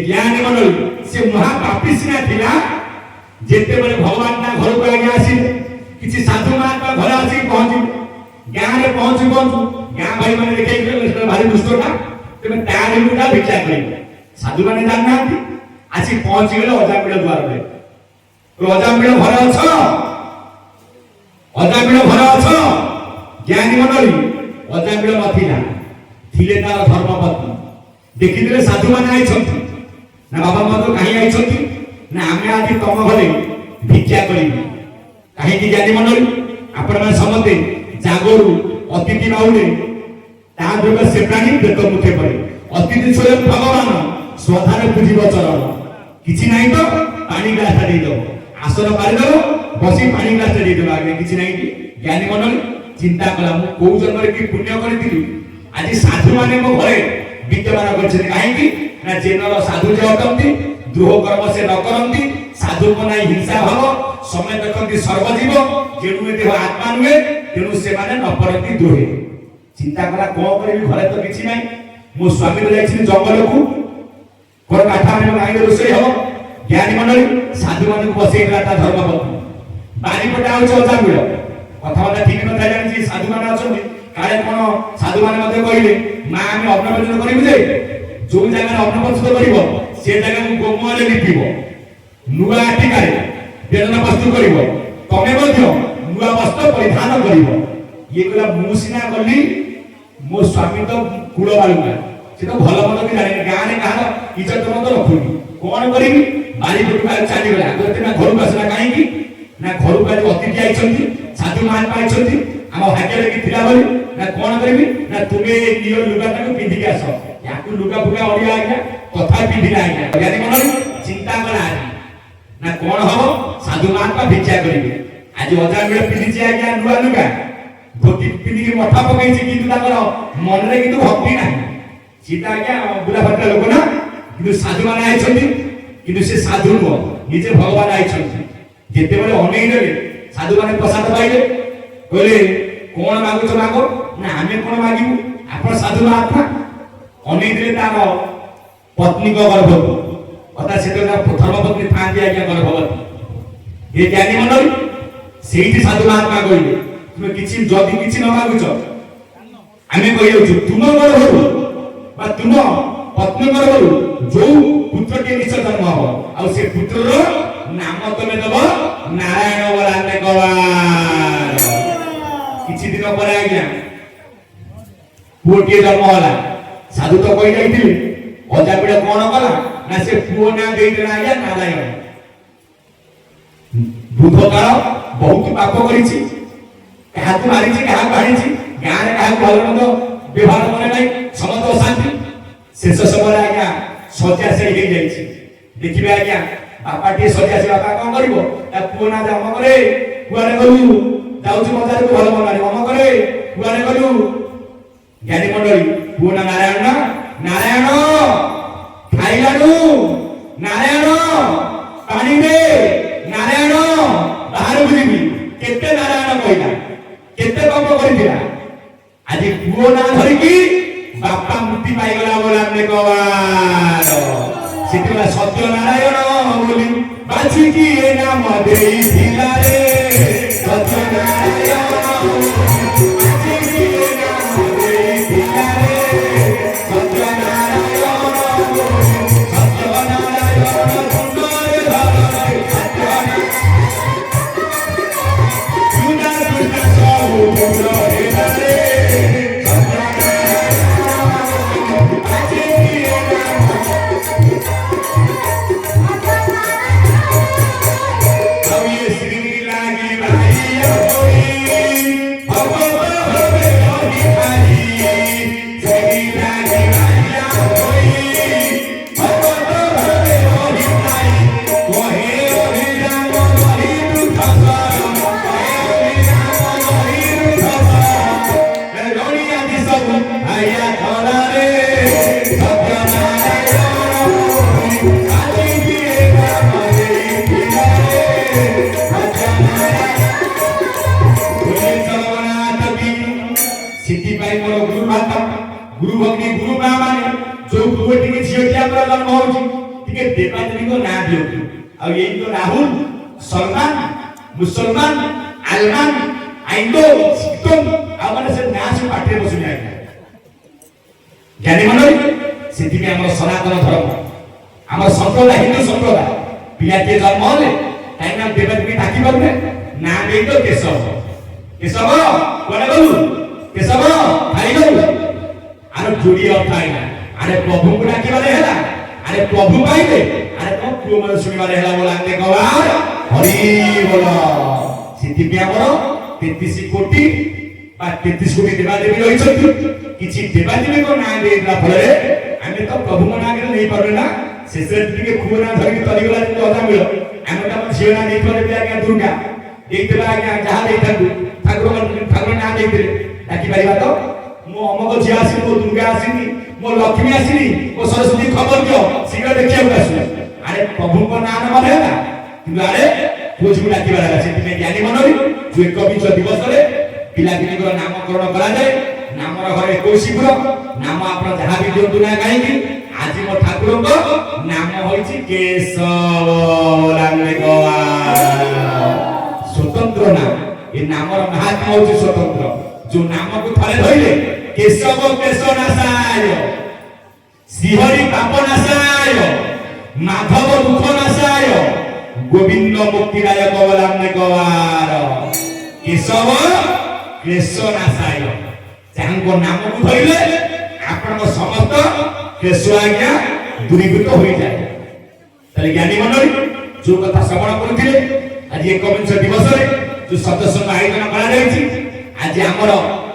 [SPEAKER 1] ज्ञानी मंडल से महापापी सिना थिला जेते बले भगवान ना घर को आगे आसी किछि साधु महात्मा घर आसी पहुंची गां रे पहुंची गां भाई माने देखे भारी दुष्ट ना तेरे त्याग लुटा भिक्षा करें साधु माने जानना आसी पहुंच गए अजामिल द्वार पे तो अजामिल घर अछ अजामिल घर अछ ज्ञानी मंडली अजामिल नथिला थिले तार धर्मपत्नी देखिले साधु माने आइछंती ना बाबा मतो कहीं आइछंती ना आमे आदि तम घरे भिक्षा करिबी कहीं की ज्ञानी मंडली आपण माने समते जागरू अतिथि बाउले ता जोग से प्राणी बेत मुखे पड़े अतिथि स्वयं भगवान श्रद्धार पूजिब चरण किछि नाही तो पानी ग्लास दे दो आसन पारि दो बसी पानी ग्लास दे दो आगे किछि नाही कि ज्ञानी मंडली चिंता कला मु को जन्म रे कि पुण्य करथिली आज साधु माने मो घरे विद्यमान करछे काहे कि ना जेनर साधु जे अटंती द्रोह कर्म से न करंती साधु को नाही हिंसा भाव समय देखंती सर्वजीव जेनु देह आत्मा नुहे तेनु से माने न परंती द्रोहे चिंता करा को करबी घरे तो किछि नाही मो स्वामी रे जाइछि जंगल को कोन काठा में गाई रोसई हो ज्ञानी मंडली साधु मान को बसेइला ता धर्मपत्नी बारी पटा आउछ अजामिल कथा बता ठीक न जानि छी साधु मान अछंती काले कोन साधु मान मते कहिले मा आमे अग्नपंचन करिबु जे जो जगह अग्नपंचन करिवो से जगह को गोमले लिपिबो नुआ आटिकारे बेदना वस्तु करिवो तमे मध्य नुआ वस्त्र परिधान करिवो ये कला मुसिना गली मो स्वामी तो कुल बालुगा से तो भल मत भी जाने गाँ ने कहार इज्जत मत रखुनी कौन करी बारी पटुआ चली गला करते ना घर आसला कहीं ना घर का जो अतिथि आइछंती साधु मान पाइछंती हम भाग्य रे थिला बोली ना कौन करबी ना तुमे नियो लुगा ताको पिंधी के आसो याकु लुगा फुगा ओडिया आज्ञा तथा पिंधिला आज्ञा ज्ञानी मंडली चिंता करा ना कौन हो साधु मान का भिक्षा करिबे आज अजामिल पिंधिची आज्ञा नुआ लुगा धोती पिंधी के मठा पकाइछि किंतु ताकर मन रे किंतु भक्ति नाही सीता क्या बुला भट्टा लोक ना किंतु साधु माने आइछंती किंतु से साधु नो निजे भगवान आइछंती जेते बेले अनेई देले साधु माने प्रसाद पाइले कहले कोन मागु तो मागो ना हमें कोन मागिबु आपण साधु आत्मा अनेई देले तार पत्नी को गर्भ कथा से तो धर्मपत्नी थांती आज्ञा गर्भवती ये ज्ञानी मंडली सेठी साधु आत्मा कहले तुम किछि जदी किछि न मागुछ आमे कहियो तुम गर्भ बा तुम पत्नी गर्भरु जो पुत्र के निश्चय जन्म हो आ से पुत्र रो नाम तमे दबो नारायण वराने गवार किछि दिन पर आज्ञा पुओ के जन्म होला साधु तो कहि जाइथिले अजाबिड़ कोन कला ना से पुओ ना देइ देला आज्ञा नारायण बुध काल बहुत पाप करिछि कहा तू मारिछि कहा बाहिछि गां रे कहा भल मत व्यवहार करे नाही समस्त शांति शेष समय आज्ञा सज्जा से हे जाइछि देखिबे आज्ञा बापा टी सज्जा से बापा कोन करिवो ता पुओ ना जम करे कुआरे गलु जाउछि बाजार को भल मनारी मम करे कुआरे गलु ज्ञानी मंडली पुओ ना नारायण खाइलानु नारायण पानी दे नारायण बाहर बुलिबी केते नारायण कहिला केते पाप करिथिला आज पुओ ना धरिकी बापा मुक्ति पाई गला बोलाने गवार सितला सत्य नारायण बोली बाची की ए नाम देई दिला रे सत्य नारायण बाची की ए नाम देई दिला रे सत्य नारायण सुंदर धरे सत्य सुंदर सब रे गुरु भक्ति गुरु माने जो गुरु टिके झियोटिया पर जन्म होची टिके देवतानी को ना दियो आ ये तो राहुल सलमान मुसलमान आलमान आइंदो सिक्तम आ माने से ना से पाटे बसुनी आइला জ্ঞানী মণ্ডলী ସେଥିପାଇଁ ଆମର ସନାତନ ଧର୍ମ ଆମର ସମ୍ପ୍ରଦାୟ ହିନ୍ଦୁ ସମ୍ପ୍ରଦାୟ ପିଲାଟିଏ ଜନ୍ମ ହେଲେ କାହିଁକି ନା ଦେବଦେବୀ ଡାକି ପାରୁନେ ନା ଦେଇତ କେଶବ କେଶବ କୁଆଡେ ଗଲୁ କେଶବ ଖାଇ ଗଲୁ ଆରେ ଯୋଡି ଅର୍ଥ ଆଇଲା ଆରେ ପ୍ରଭୁଙ୍କୁ ଡାକିବାରେ ହେଲା ଆରେ ପ୍ରଭୁ ପାଇଲେ ଆରେ ତମ ପୁଅ ମାନେ ଶୁଣିବାରେ ହେଲା ବୋଲା ଗବାର ହରି ବୋଲ ସେଥିପାଇଁ ଆମର 33 କୋଟି বা 33 কোটি দেবাদেবী রয়েছেন কিছু দেবাদেবীଙ୍କ নাଁ ଦେଇଥିଲା ଫଳରେ ଆମେ ତ ପ୍ରଭୁଙ୍କ ନାଁ କେବେ ନେଇ ପାରୁନେ ନା ଶେଷରେ ଟିକେ ପୁଅ ନାଁ ଧରିକି ତରିଗଲା ଯେମିତି ଅଧା ମିଳ ଆମେ ତ ଆମ ଝିଅ ନାଁ ଦେଇଥିଲେ ବି ଆଜ୍ଞା ଦୁର୍ଗା ଦେଇଥିଲା ଆଜ୍ଞା ଯାହା ଦେଇଥାନ୍ତୁ ଠାକୁର ନାଁ ଦେଇଥିଲେ ଡାକି ପାରିବା ତ ମୋ ଅମକ ଝିଅ ଆସିନି ମୋ ଦୁର୍ଗା ଆସିନି ମୋ ଲକ୍ଷ୍ମୀ ଆସିନି ମୋ ସରସ୍ୱତୀ ଖବର ଦିଅ ଶୀଘ୍ର ଦେଖିବାକୁ ଆସିବ ଆରେ ପ୍ରଭୁଙ୍କ ନାଁ ନେବାର ହେଲା କିନ୍ତୁ ଆରେ ପୁଅକୁ ଡାକିବାର ହେଲା ସେଥିପାଇଁ ଜ୍ଞାନୀ ମଣ୍ଡଳୀ ଯୋଉ ଏକବିଂଶ ଦିବସରେ ପିଲାପିଲିଙ୍କର ନାମକରଣ କରାଯାଏ ନାମର ଘରେ 21 ପୁର ନାମ ଆପଣ ଯାହା ବି ଦିଅନ୍ତୁ ନା କାହିଁକି ଆଜି ମୋ ଠାକୁରଙ୍କ ନାମ ହୋଇଛି କେଶବ ସ୍ୱତନ୍ତ୍ର ନାମ ଏ ନାମର ମହାତ୍ମା ହେଉଛି ସ୍ୱତନ୍ତ୍ର ଯୋଉ ନାମକୁ ଥରେ ଧରିଲେ କେଶବ କେଶ ନାଶାୟ ଶ୍ରୀହରି ପାପ ନାଶାୟ ମାଧବ ଦୁଃଖ ନାଶାୟ ଗୋବିନ୍ଦ ମୁକ୍ତିଦାୟକ ବଲାନ୍ନିକବାର କେଶବ କ୍ଲେଶ ନାଶାୟ ଯାହାଙ୍କ ନାମକୁ ଧରିଲେ ଆପଣଙ୍କ ସମସ୍ତ କ୍ଲେଶ ଆଜ୍ଞା ଦୂରୀଭୂତ ହୋଇଯାଏ ତାହେଲେ ଜ୍ଞାନୀ ମଣ୍ଡଳୀ ଯୋଉ କଥା ଶ୍ରବଣ କରୁଥିଲେ ଆଜି ଏକବିଂଶ ଦିବସରେ ଯୋଉ ସଦସ୍ୟଙ୍କ ଆୟୋଜନ କରାଯାଇଛି ଆଜି ଆମର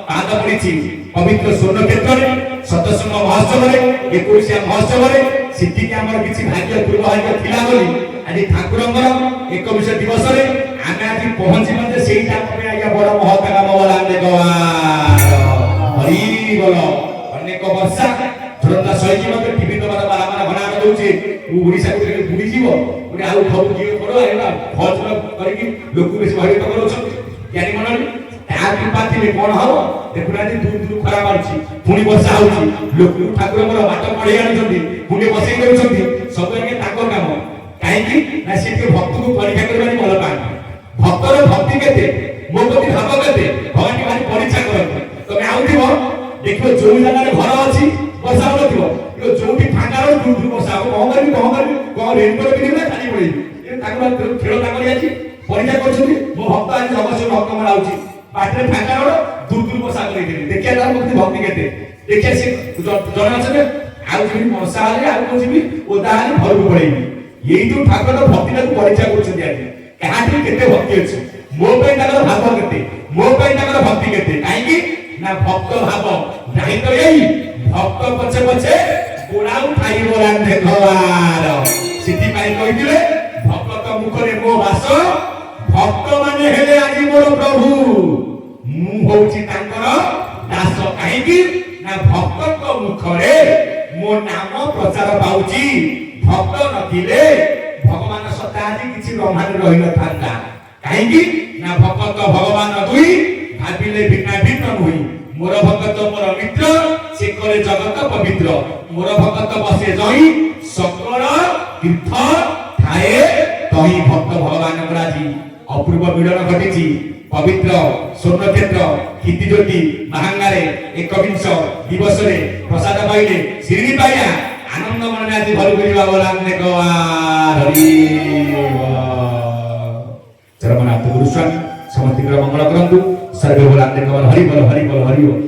[SPEAKER 1] ପାଦ ପଡ଼ିଛି ପବିତ୍ର ସ୍ୱର୍ଣ୍ଣ କ୍ଷେତ୍ରରେ ସଦସ୍ୟଙ୍କ ମହୋତ୍ସବରେ 21 ମହୋତ୍ସବରେ ସେତିକି ଆମର କିଛି ଭାଗ୍ୟ ପୂର୍ବ ଭାଗ୍ୟ ଥିଲା ବୋଲି ଆଜି ଠାକୁରଙ୍କର ଏକବିଂଶ ଦିବସରେ ଆମେ ଆଜି ପହଞ୍ଚିବା ଯେ ସେଇଟା ଆମେ ଆଜ୍ଞା ବଡ ମହତ କାମ ବୋଲା ହରି ବୋଲ ଅନେକ ବର୍ଷା ଝରଣା ସହିକି ମତେ ଟିଭି ତ ବାରମ୍ବାର ଘନା ଦଉଛି ଓଡିଶା ଭିତରେ ବୁଡି ଯିବ ଗୋଟେ ଆଉ ଘରୁ ଯିବ ପଡ ହେଲା ଫଜ କରିକି ଲୋକ ବେଶୀ ଭୟଭୀତ କରୁଛନ୍ତି ଜ୍ଞାନୀ ମଣ୍ଡଳୀ ତା କୃପା ଥିଲେ କଣ ହବ ଦେଖୁନାହାନ୍ତି ଦୂର ଦୂର ଖରା ମାରୁଛି ପୁଣି ବର୍ଷା ହଉଛି ଲୋକ ଠାକୁରଙ୍କର ବାଟ ପଢେଇ ଆଣୁଛନ୍ତି ପୁଣି ବସେଇ ଦେଉଛନ୍ତି ସବୁ ଆଜ୍ଞା ତାଙ୍କ କାମ କାହିଁକି ନା ସେ ଟିକେ ଭକ୍ତକୁ ପରୀକ୍ଷା କରିବାକୁ ଭଲ ପାଆନ୍ତି ଭକ୍ତର ଭକ୍ତି କେତେ ମୋ ପ୍ରତି ଭାବ କେତେ ଭଗବାନ ଭାରି ପରୀକ୍ଷା କରନ୍ତି ତମେ ଆଉଥିବ ଦେଖିବ ଯୋଉ ଜାଗାରେ ଘର ଅଛି ବର୍ଷା ହଉନଥିବ ଯୋଉଠି ଫାଙ୍କା ରହ ଦୂର ଦୂର ବର୍ଷା ହବ କଣ କରିବି କଣ ରେନକୋଟ ପିନ୍ଧିବି ନା ଖାଲି ପଳେଇବି ତାଙ୍କର ଖେଳ ତାଙ୍କର ଆଜି ପରୀକ୍ଷା କରୁଛନ୍ତି ମୋ ଭକ୍ତ ଆଜି ଅବଶ୍ୟ ଭକ୍ତ ମରା ହଉଛି ପାଟିରେ ଫାଙ୍କା ରହ ଦୂର ଦୂର ବର୍ଷା କରିଦେବି ଦେଖିବା ତାର ପ୍ରତି ଭକ୍ତି କେତେ ଦେଖିବା ସେ ଜଣେ ଅଛନ୍ତି ଆଉ ଯିବି ବର୍ଷା ହେଲେ ଆଉ କଣ ଯିବି ଓଦା ହେଲେ ଘରକୁ ପଳେଇବି ଏଇ ଯୋଉ ଠାକୁର ଭକ୍ତିଟାକୁ ପରୀକ୍ଷା କରୁଛନ୍ତି ଆଜି କାହାଠି କେତେ ଭକ୍ତି ଅଛି ମୋ ପାଇଁ ତାଙ୍କର ଭାବ କେତେ ମୋ ପାଇଁ ତାଙ୍କର ଭକ୍ତି କେତେ କାହିଁକି ନା ଭକ୍ତ ଭାବ ନାହିଁ ତ ଏଇ ଭକ୍ତ ପଛେ ପଛେ ଗୋଡାଉ ଖାଇବ ରାନ୍ଧେବାର ସେଥିପାଇଁ କହିଥିଲେ ଭକ୍ତ ମୁଖରେ ମୋ ବାସ ଭକ୍ତ ମାନେ ହେଲେ ଆଜି ମୋର ପ୍ରଭୁ ମୁଁ ହଉଛି ତାଙ୍କର ଦାସ କାହିଁକି ନା ଭକ୍ତଙ୍କ ମୁଖରେ ମୋ ନାମ ପ୍ରଚାର ପାଉଛି ଭକ୍ତ ନଥିଲେ ଭଗବାନ ସତ୍ତା ଆଜି କିଛି ବ୍ରହ୍ମାଣ୍ଡ ରହିନଥାନ୍ତା କାହିଁକି ନା ଭକ୍ତ ଭଗବାନ ଦୁଇ ଭାବିଲେ ଭିନ୍ନ ଭିନ୍ନ ନୁହେଁ ମୋର ଭକ୍ତ ମୋର ମିତ୍ର ସେ କରେ ଜଗତ ପବିତ୍ର ମୋର ଭକ୍ତ ବସେ ଜଇ ସକଳ ତୀର୍ଥ ଥାଏ ତହି ଭକ୍ତ ଭଗବାନଙ୍କର ଆଜି ଅପୂର୍ବ ମିଳନ ଘଟିଛି ପବିତ୍ର ସ୍ୱର୍ଣ୍ଣକ୍ଷେତ୍ର କୀର୍ତ୍ତିଜ୍ୟୋତି ମାହାଙ୍ଗାରେ ଏକବିଂଶ ଦିବସରେ ପ୍ରସାଦ ପାଇଲେ ଶିରିଡ଼ି ପାଇଲା ଆନନ୍ଦ ମନରେ ଆଜି ଘରକୁ ଯିବା ବୋଲା ହରି ଚରମନାଥ ଗୁରୁସ୍ୱାମୀ ସମସ୍ତଙ୍କର ମଙ୍ଗଳ କରନ୍ତୁ ସର୍ବେ ବୋଲା ହରି ବୋଲ ହରି ବୋଲ ହରି ବୋଲ।